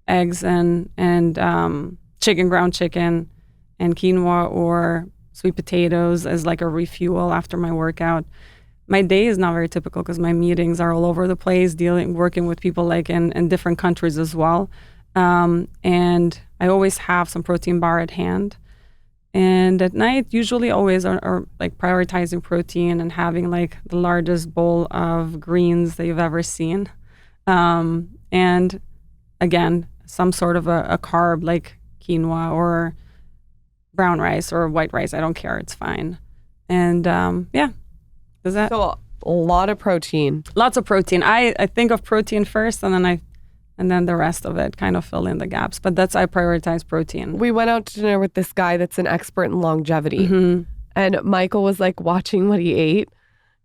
eggs and ground chicken and quinoa or sweet potatoes as like a refuel after my workout. My day is not very typical because my meetings are all over the place, working with people like in different countries as well. And I always have some protein bar at hand. And at night, usually always are like prioritizing protein and having like the largest bowl of greens that you've ever seen. And again, some sort of a carb like quinoa or brown rice or white rice. I don't care. It's fine. And does that? So a lot of protein. Lots of protein. I think of protein first, and then the rest of it kind of fill in the gaps. But I prioritize protein. We went out to dinner with this guy that's an expert in longevity. And Michael was like watching what he ate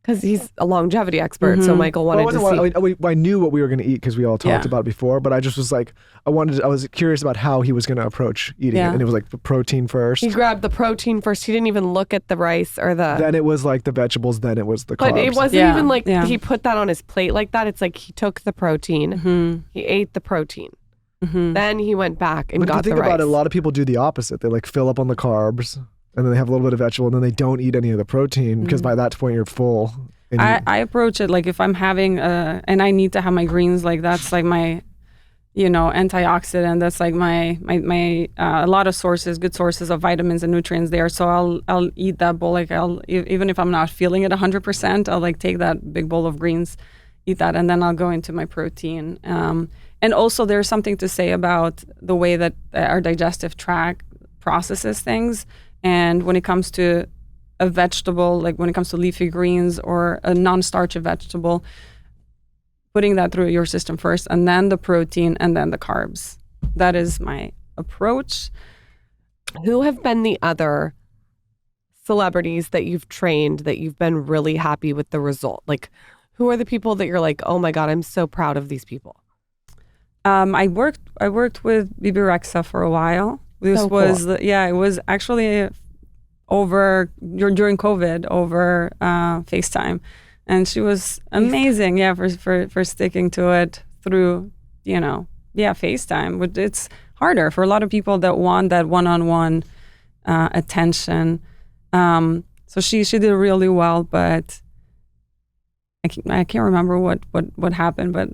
because he's a longevity expert. So Michael wanted to see. I knew what we were going to eat because we all talked about it before, but I just was like, I was curious about how he was going to approach eating it. And it was like protein first. He grabbed the protein first. He didn't even look at the rice or the... Then it was like the vegetables, then it was the carbs. But it wasn't even like he put that on his plate like that. It's like he took the protein, he ate the protein. Then he went back and got the rice. But if you think about it, a lot of people do the opposite. They like fill up on the carbs and then they have a little bit of vegetable, and then they don't eat any of the protein because by that point you're full. And I approach it like if I'm having and I need to have my greens, like that's like my, antioxidant. That's like my a lot of good sources of vitamins and nutrients there. So I'll eat that bowl. Like even if I'm not feeling it 100%, I'll like take that big bowl of greens, eat that, and then I'll go into my protein. And also there's something to say about the way that our digestive tract processes things. And when it comes to a vegetable, like when it comes to leafy greens or a non-starchy vegetable, putting that through your system first, and then the protein, and then the carbs. That is my approach. Who have been the other celebrities that you've trained that you've been really happy with the result? Like, who are the people that you're like, oh my God, I'm so proud of these people? I worked with Bebe Rexha for a while. This So was cool. it was actually during COVID over FaceTime, and she was amazing. Yeah, for sticking to it through FaceTime. But it's harder for a lot of people that want that one-on-one attention. So she did really well, but I can't remember what happened, but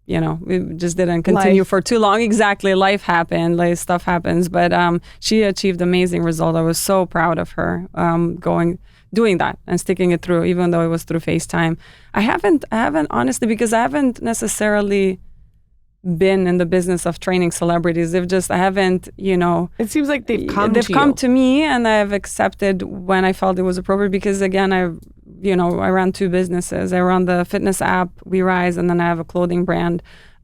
we just didn't continue Life. for too long. Exactly. Life happened, like stuff happens, but she achieved amazing result. I was so proud of her doing that and sticking it through, even though it was through FaceTime. I haven't honestly, because I haven't necessarily been in the business of training celebrities. I haven't, It seems like they've come to me, and I've accepted when I felt it was appropriate, because again, I ran two businesses. I run the fitness app, WeRise, and then I have a clothing brand,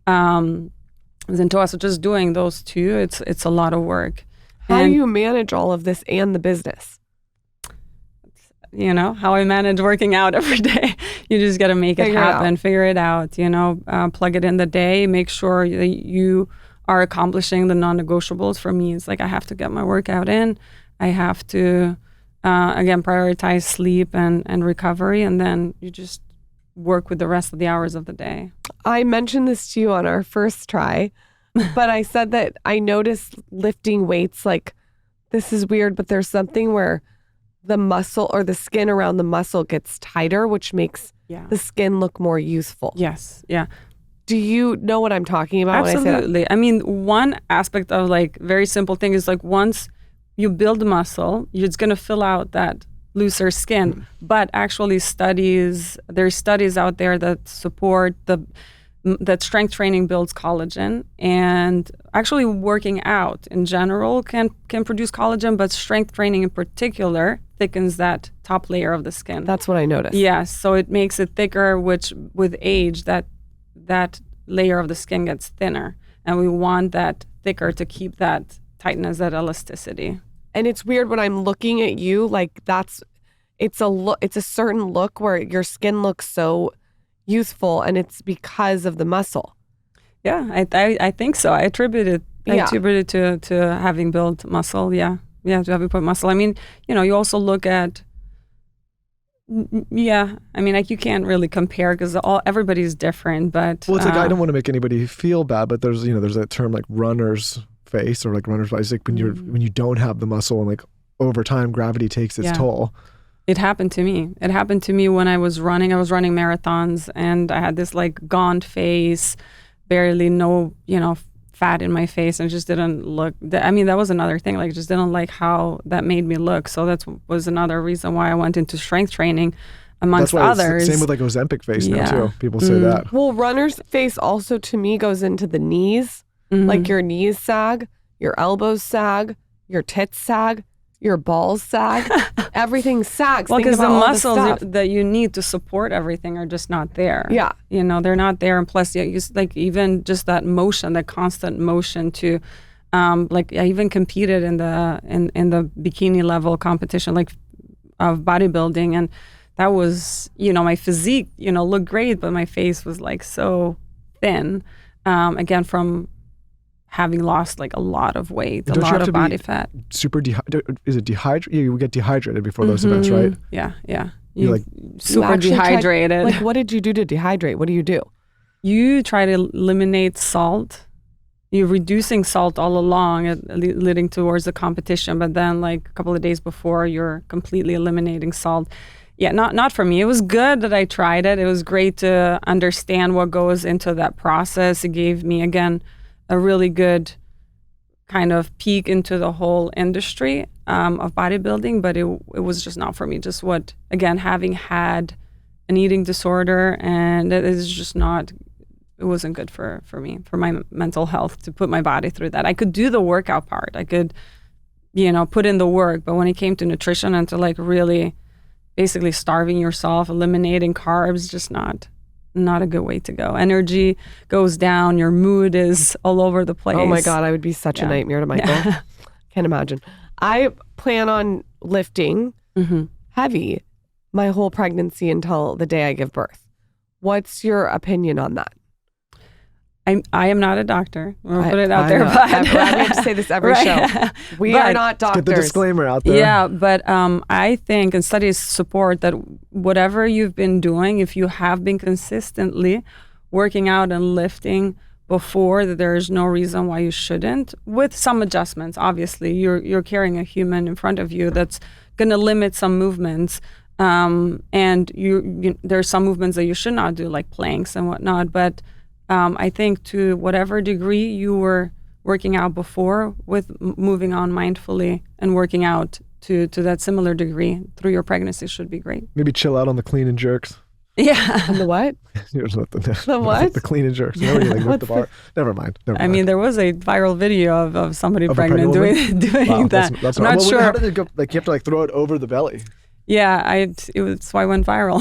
Zintoa. So just doing those two, it's a lot of work. How do you manage all of this and the business? How I manage working out every day. You just got to make it happen, figure it out, plug it in the day, make sure that you are accomplishing the non-negotiables. For me, it's like I have to get my workout in. I have to, again, prioritize sleep and recovery, and then you just work with the rest of the hours of the day. I mentioned this to you on our first try, but I said that I noticed lifting weights, like, this is weird, but there's something where the muscle or the skin around the muscle gets tighter, which makes the skin look more youthful. Yes. Yeah. Do you know what I'm talking about? Absolutely. When I say that? I mean, one aspect of like very simple thing is like once you build muscle, it's going to fill out that looser skin. But actually there's studies out there that support that strength training builds collagen, and actually working out in general can produce collagen, but strength training in particular thickens that top layer of the skin. That's what I noticed. Yes, so it makes it thicker, which with age that layer of the skin gets thinner, and we want that thicker to keep that tightness, that elasticity. And it's weird when I'm looking at you, like it's a certain look where your skin looks so youthful, and it's because of the muscle. Yeah, I think so. I attribute it to having built muscle. Yeah, to having put muscle. I mean, you also look at. Yeah, I mean, like you can't really compare because everybody's different. But it's like I don't want to make anybody feel bad, but there's that term like runner's face or like runner's body. It's like when you don't have the muscle, and like over time gravity takes its toll. It happened to me. It happened to me when I was running. I was running marathons, and I had this like gaunt face, barely no, fat in my face, and it just didn't look. I mean, that was another thing. Like, just didn't like how that made me look. So that was another reason why I went into strength training, amongst others. Same with like Ozempic face now too. People say that. Well, runner's face also to me goes into the knees. Like your knees sag, your elbows sag, your tits sag, your balls sag, everything sags. Well, because the muscles that you need to support everything are just not there. Yeah. They're not there. And plus, like even just that motion, that constant motion to, like I even competed in the bikini level competition, like of bodybuilding. And that was, my physique, looked great, but my face was like so thin, again, from having lost like a lot of weight, a lot of body fat. Super is it dehydrated? You get dehydrated before those events, right? Yeah. You like super dehydrated. Like, what did you do to dehydrate? What do? You You try to eliminate salt you're reducing salt all along, leading towards the competition. But then, like a couple of days before, you're completely eliminating salt. Yeah, not for me. It was good that I tried it. It was great to understand what goes into that process. It gave me, again, a really good kind of peek into the whole industry of bodybuilding, but it was just not for me. Just what, again, having had an eating disorder, and it is just not, it wasn't good for me, for my mental health, to put my body through that. I could do the workout part. I could, put in the work, but when it came to nutrition and to like really basically starving yourself, eliminating carbs, just not a good way to go. Energy goes down. Your mood is all over the place. Oh my God, I would be such a nightmare to Michael. Can't imagine. I plan on lifting heavy my whole pregnancy until the day I give birth. What's your opinion on that? I am not a doctor. We'll put it out there. But we have to say this every show. We are not doctors. Get the disclaimer out there. Yeah, but I think, and studies support that whatever you've been doing, if you have been consistently working out and lifting before, that there is no reason why you shouldn't, with some adjustments. Obviously, you're carrying a human in front of you that's going to limit some movements. And there's some movements that you should not do, like planks and whatnot. But I think to whatever degree you were working out before, with moving on mindfully and working out to that similar degree through your pregnancy should be great. Maybe chill out on the clean and jerks. Yeah. And the what? The what? The clean and jerks. You know, you like lift the bar. Never mind. I mean, there was a viral video of somebody pregnant doing that. That's I'm not sure. How did it go? Like, you have to like throw it over the belly. Yeah, that's why it went viral.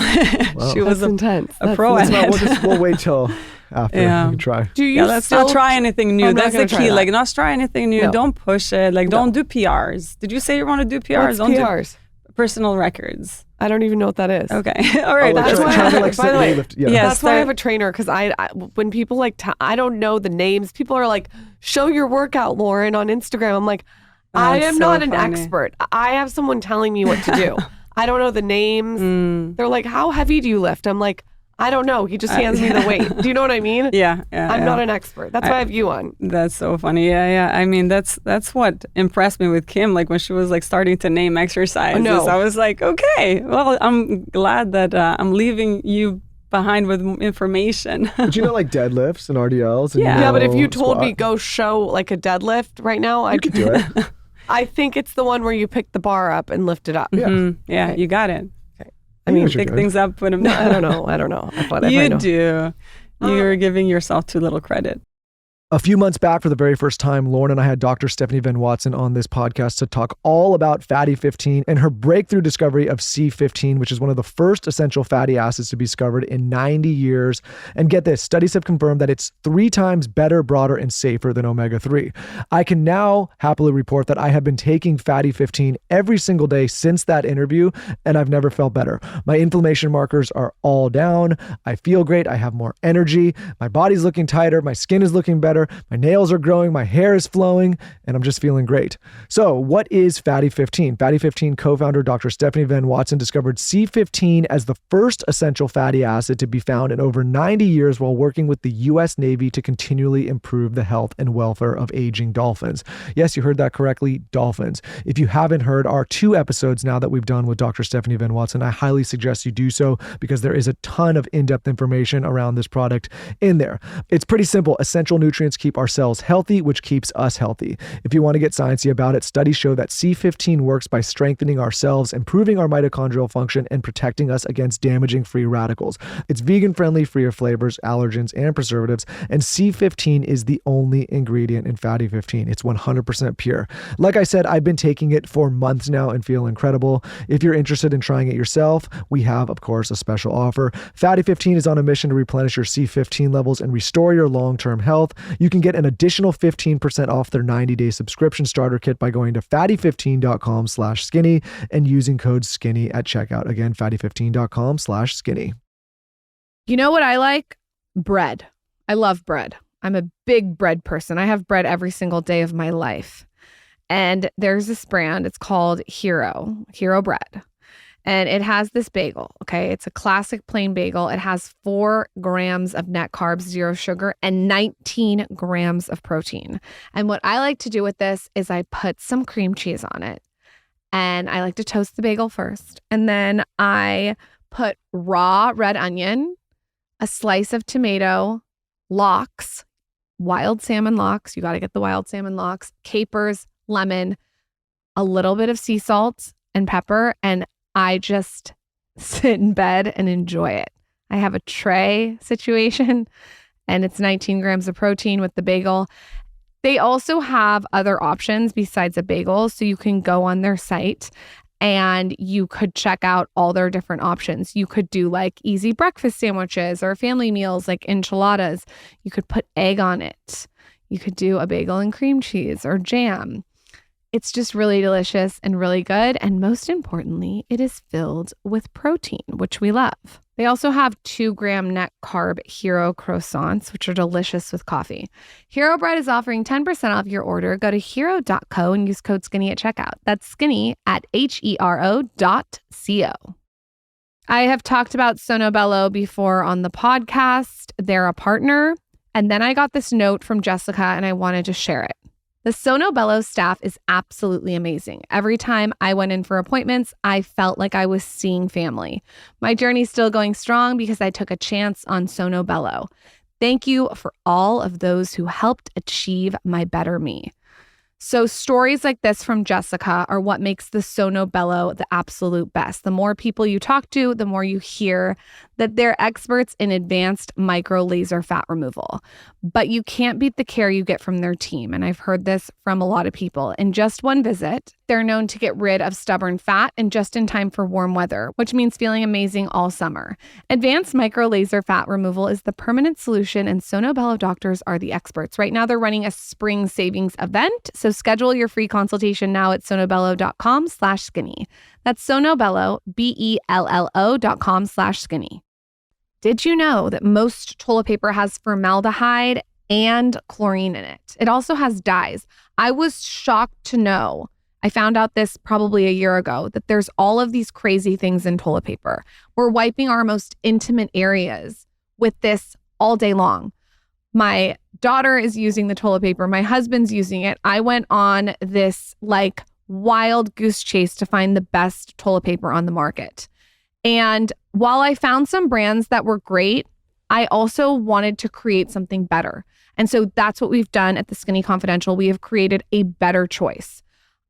Wow. She was intense. A pro at it. We'll wait till after. You can try. Do you let's not try anything new. That's the key. Like, not try anything new. No. Don't push it. Like, don't do PRs. Did you say you want to do PRs? What's Don't PRs? do personal records. I don't even know what that is. Okay. All right. That's why trying to like by the way, lift. Yeah. Yes, that's why I have a trainer, because I when people like I don't know the names. People are like, show your workout, Lauren, on Instagram. I'm like, I am so not an funny. expert. I have someone telling me what to do. I don't know the names. They're like, how heavy do you lift? I'm like, I don't know. He just hands me the weight. Do you know what I mean? Yeah. I'm not an expert. That's why I have you on. That's so funny. Yeah. I mean, that's what impressed me with Kim. Like when she was like starting to name exercises, I was like, okay, well, I'm glad that I'm leaving you behind with information. But you know, like deadlifts and RDLs. And Yeah, but if you told squat. me go show like a deadlift right now, I could do it. I think it's the one where you pick the bar up and lift it up. Yeah, you got it. I mean, pick things up, put them down. I don't know. You do. You're giving yourself too little credit. A few months back, for the very first time, Lauren and I had Dr. Stephanie Van Watson on this podcast to talk all about Fatty 15 and her breakthrough discovery of C15, which is one of the first essential fatty acids to be discovered in 90 years. And get this, studies have confirmed that it's 3 times better, broader, and safer than omega-3. I can now happily report that I have been taking Fatty 15 every single day since that interview, and I've never felt better. My inflammation markers are all down. I feel great. I have more energy. My body's looking tighter. My skin is looking better. My nails are growing, my hair is flowing, and I'm just feeling great. So what is Fatty 15? Fatty 15 co-founder Dr. Stephanie Van Watson discovered C15 as the first essential fatty acid to be found in over 90 years while working with the U.S. Navy to continually improve the health and welfare of aging dolphins. Yes, you heard that correctly, dolphins. If you haven't heard our 2 episodes now that we've done with Dr. Stephanie Van Watson, I highly suggest you do so because there is a ton of in-depth information around this product in there. It's pretty simple. Essential nutrients keep our cells healthy, which keeps us healthy. If you want to get sciencey about it, studies show that C15 works by strengthening our cells, improving our mitochondrial function, and protecting us against damaging free radicals. It's vegan friendly, free of flavors, allergens, and preservatives, and C15 is the only ingredient in Fatty 15. It's 100% pure. Like I said, I've been taking it for months now and feel incredible. If you're interested in trying it yourself, we have, of course, a special offer. Fatty 15 is on a mission to replenish your C15 levels and restore your long-term health. You can get an additional 15% off their 90-day subscription starter kit by going to fatty15.com/skinny and using code skinny at checkout. Again, fatty15.com/skinny. You know what I like? Bread. I love bread. I'm a big bread person. I have bread every single day of my life. And there's this brand, it's called Hero Bread. and it has this bagel. Okay. It's a classic plain bagel. It has 4 grams of net carbs, 0 sugar, and 19 grams of protein. And what I like to do with this is I put some cream cheese on it, and I like to toast the bagel first. And then I put raw red onion, a slice of tomato, lox, wild salmon lox. You got to get the wild salmon lox, capers, lemon, a little bit of sea salt and pepper. And I just sit in bed and enjoy it. I have a tray situation, and it's 19 grams of protein with the bagel. They also have other options besides a bagel. So you can go on their site and you could check out all their different options. You could do like easy breakfast sandwiches or family meals like enchiladas. You could put egg on it. You could do a bagel and cream cheese or jam. It's just really delicious and really good. And most importantly, it is filled with protein, which we love. They also have 2-gram net carb Hero croissants, which are delicious with coffee. Hero Bread is offering 10% off your order. Go to hero.co and use code skinny at checkout. That's skinny at HERO.co. I have talked about Sono Bello before on the podcast. They're a partner. And then I got this note from Jessica and I wanted to share it. The Sono Bello staff is absolutely amazing. Every time I went in for appointments, I felt like I was seeing family. My journey's still going strong because I took a chance on Sono Bello. Thank you for all of those who helped achieve my better me. So stories like this from Jessica are what makes the Sono Bello the absolute best. The more people you talk to, the more you hear that they're experts in advanced micro laser fat removal. But you can't beat the care you get from their team. And I've heard this from a lot of people. In just one visit, they're known to get rid of stubborn fat and just in time for warm weather, which means feeling amazing all summer. Advanced micro laser fat removal is the permanent solution, and Sono Bello doctors are the experts. Right now, they're running a spring savings event. So schedule your free consultation now at sonobello.com/skinny. That's Sonobello, BELLO.com/skinny. Did you know that most toilet paper has formaldehyde and chlorine in it? It also has dyes. I was shocked to know, I found out this probably a year ago, that there's all of these crazy things in toilet paper. We're wiping our most intimate areas with this all day long. My daughter is using the toilet paper. My husband's using it. I went on this like wild goose chase to find the best toilet paper on the market. And while I found some brands that were great, I also wanted to create something better. And so that's what we've done at the Skinny Confidential. We have created a better choice.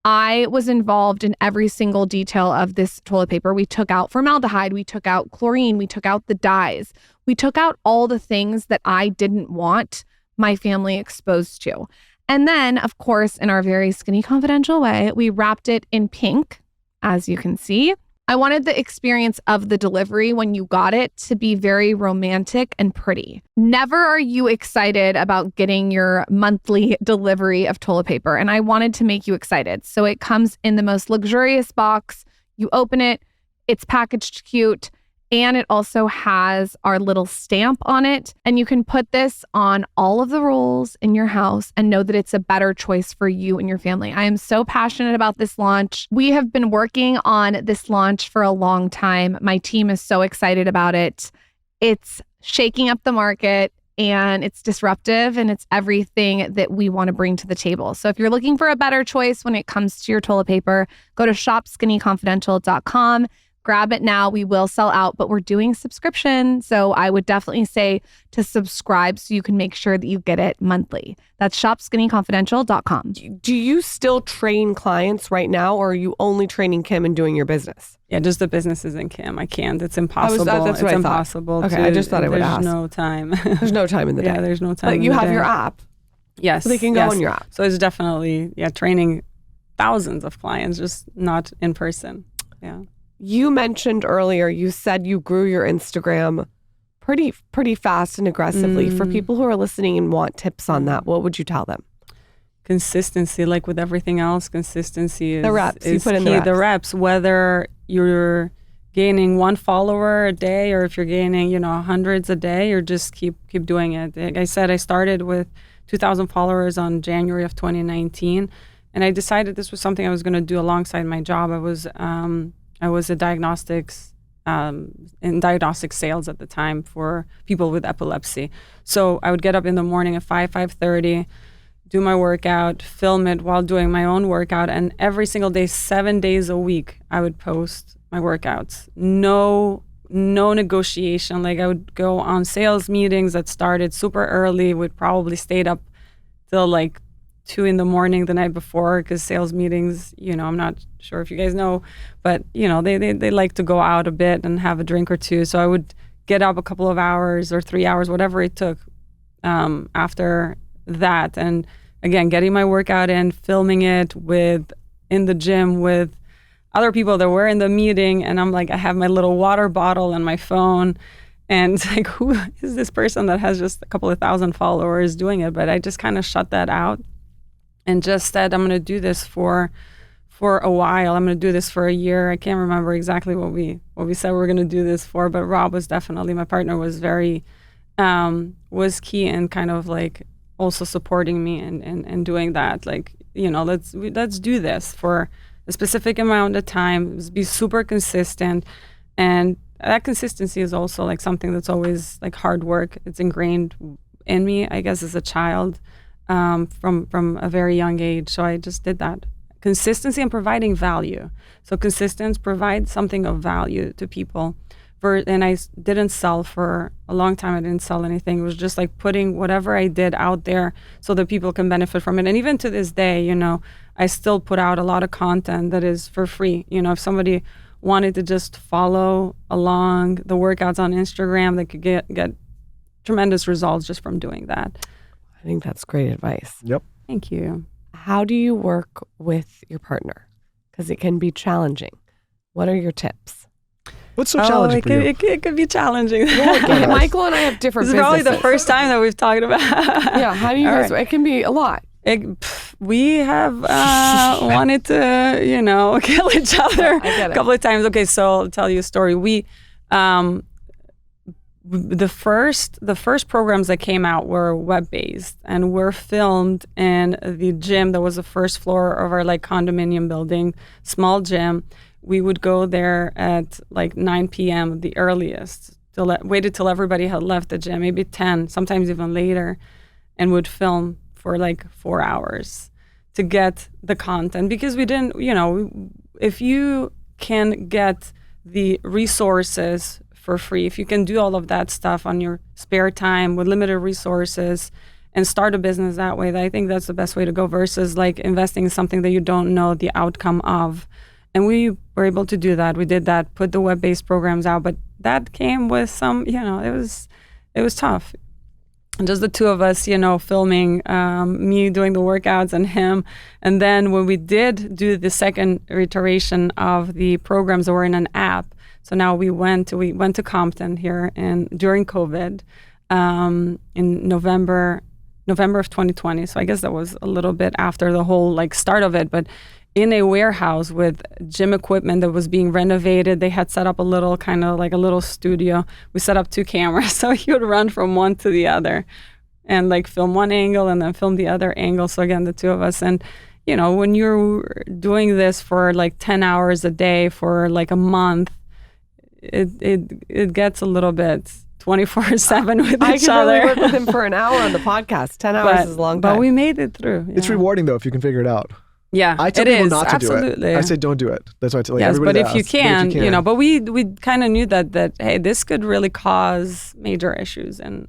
I was involved in every single detail of this toilet paper. We took out formaldehyde, we took out chlorine, we took out the dyes. We took out all the things that I didn't want my family exposed to. And then, of course, in our very Skinny Confidential way, we wrapped it in pink, as you can see. I wanted the experience of the delivery when you got it to be very romantic and pretty. Never are you excited about getting your monthly delivery of toilet paper, and I wanted to make you excited. So it comes in the most luxurious box. You open it, it's packaged cute, and it also has our little stamp on it. And you can put this on all of the rolls in your house and know that it's a better choice for you and your family. I am so passionate about this launch. We have been working on this launch for a long time. My team is so excited about it. It's shaking up the market and it's disruptive and it's everything that we want to bring to the table. So if you're looking for a better choice when it comes to your toilet paper, go to shopskinnyconfidential.com. Grab it now. We will sell out, but we're doing subscription. So I would definitely say to subscribe so you can make sure that you get it monthly. That's shopskinnyconfidential.com. Do you still train clients right now, or are you only training Kim and doing your business? Yeah, just the businesses in Kim. I can't. It's impossible. That's what it's I thought. impossible. Okay, I just thought I would ask. There's no time. There's no time in the day. Yeah, there's no time. But you have your app. Yes. So they can go on your app. So it's definitely, training thousands of clients, just not in person. Yeah. You mentioned earlier, you said you grew your Instagram pretty fast and aggressively. For people who are listening and want tips on that, what would you tell them? Consistency, like with everything else, consistency is the reps. Is you put in key. the reps. Whether you're gaining 1 follower a day or if you're gaining, hundreds a day, or just keep doing it. Like I said, I started with 2,000 followers on January of 2019, and I decided this was something I was going to do alongside my job. I was I was a diagnostics in diagnostic sales at the time for people with epilepsy. So I would get up in the morning at 5:30, do my workout, film it while doing my own workout, and every single day, 7 days a week, I would post my workouts. No negotiation. Like I would go on sales meetings that started super early, would probably stayed up till like 2 a.m. the night before, because sales meetings, I'm not sure if you guys know, but they like to go out a bit and have a drink or two. So I would get up a couple of hours or 3 hours, whatever it took, after that. And again, getting my workout in, filming it in the gym with other people that were in the meeting. And I'm like, I have my little water bottle and my phone. And it's like, who is this person that has just a couple of thousand followers doing it? But I just kind of shut that out and just said, I'm going to do this for a while. I'm going to do this for a year. I can't remember exactly what we said we were going to do this for, but Rob was definitely, my partner was very, was key in kind of like also supporting me and doing that. Like, let's do this for a specific amount of time, be super consistent. And that consistency is also like something that's always like hard work. It's ingrained in me, I guess, as a child, from a very young age. So I just did that. Consistency and providing value. So consistency, provide something of value to people. And I didn't sell for a long time. I didn't sell anything. It was just like putting whatever I did out there so that people can benefit from it. And even to this day, I still put out a lot of content that is for free. If somebody wanted to just follow along the workouts on Instagram, they could get tremendous results just from doing that. I think that's great advice. Yep. Thank you. How do you work with your partner? Because it can be challenging. What are your tips? What's so challenging for you? It could be challenging. Well, Michael and I have different This is probably the first time that we've talked about. Yeah, how do you guys, it can be a lot. We have wanted to, kill each other a couple of times. Okay, so I'll tell you a story. We, the first programs that came out were web-based and were filmed in the gym that was the first floor of our like condominium building, small gym. We would go there at like 9 p.m. the earliest, waited till everybody had left the gym, maybe 10, sometimes even later, and would film for like 4 hours to get the content. Because we didn't, if you can get the resources for free, if you can do all of that stuff on your spare time with limited resources and start a business that way, I think that's the best way to go versus like investing in something that you don't know the outcome of. And we were able to do that. We did that, put the web-based programs out, but that came with some, it was tough. And just the two of us, filming, me doing the workouts and him. And then when we did do the second iteration of the programs that were in an app, so now we went to Compton here during COVID in November of 2020. So I guess that was a little bit after the whole like start of it, but in a warehouse with gym equipment that was being renovated. They had set up a little kind of like a little studio. We set up 2 cameras, so he would run from one to the other and like film one angle and then film the other angle. So again, the two of us. And, when you're doing this for like 10 hours a day for like a month, it gets a little bit 24/7 with each other. I can only work with him for an hour on the podcast. 10 hours is a long time. But we made it through. Yeah. It's rewarding though if you can figure it out. Yeah, I tell people not to absolutely. do it. I say don't do it. That's why I tell yes, everybody. But if you can, but we kind of knew that hey, this could really cause major issues in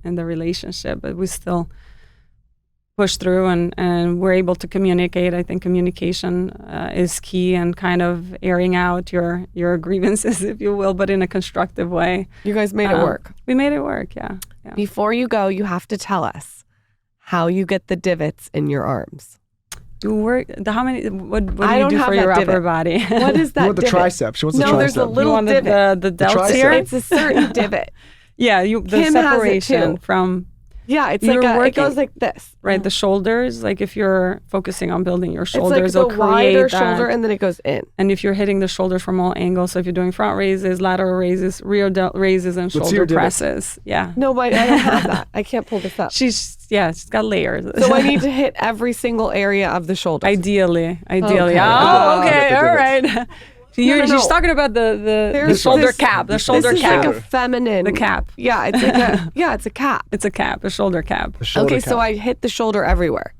the relationship, but we still push through and we're able to communicate. I think communication is key, and kind of airing out your grievances, if you will, but in a constructive way. You guys made it work. We made it work. Yeah. Before you go, you have to tell us how you get the divots in your arms. What do you do for your upper body? What is that? You want the tricep. She wants the tricep. No, there's a little divot. The delts here? It's a certain divot. Yeah, the separation from... Yeah, it's like it goes like this. Right, the shoulders, like if you're focusing on building your shoulders, it's like the wider shoulder and then it goes in. And if you're hitting the shoulders from all angles, so if you're doing front raises, lateral raises, rear raises, and shoulder presses. Yeah. No, but I don't have that. I can't pull this up. She's got layers. So I need to hit every single area of the shoulder. Ideally. Okay. Oh, okay, all right. She's talking about the shoulder cap. The shoulder this cap. is like a feminine. The cap. Yeah, it's like it's a cap. It's a cap, a shoulder cap. Okay, so I hit the shoulder everywhere.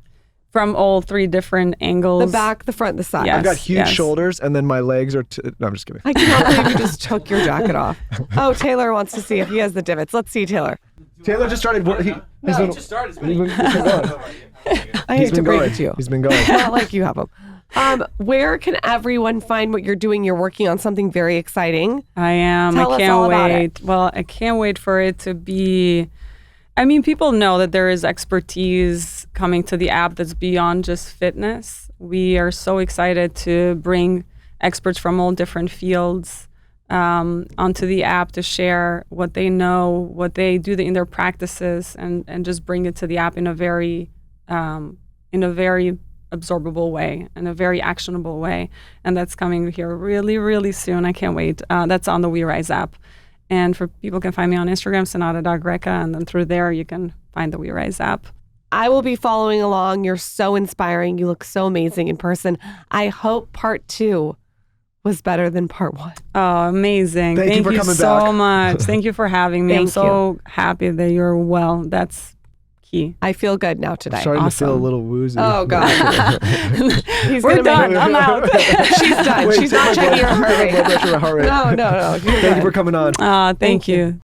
From all 3 different angles. The back, the front, the side. Yes. I've got huge shoulders, and then my legs are. No, I'm just kidding. I cannot believe you just took your jacket off. Oh, Taylor wants to see if he has the divots. Let's see, Taylor. Taylor just started. He just started. He's been going. I hate to break it to you. He's been going. Not like you have them. Where can everyone find what you're doing? You're working on something very exciting. I am. Tell I us can't all about wait. Well, I can't wait for it to be. I mean, people know that there is expertise coming to the app that's beyond just fitness. We are so excited to bring experts from all different fields onto the app to share what they know, what they do in their practices, and just bring it to the app in a very absorbable way, in a very actionable way. And that's coming here really, really soon. I can't wait. That's on the WeRise app. And for people can find me on Instagram, Senada Greca, and then through there you can find the WeRise app. I will be following along. You're so inspiring. You look so amazing in person. I hope part 2 was better than part 1. Oh, amazing. Thank you for coming so back. much. Thank you for having me. I'm Thank so happy that you're well. That's key. I feel good now today. I'm starting to feel a little woozy. Oh, God. We're done. I'm out. She's done. Wait, She's not checking her heart rate. Heart rate. No. Thank you for coming on. Thank you.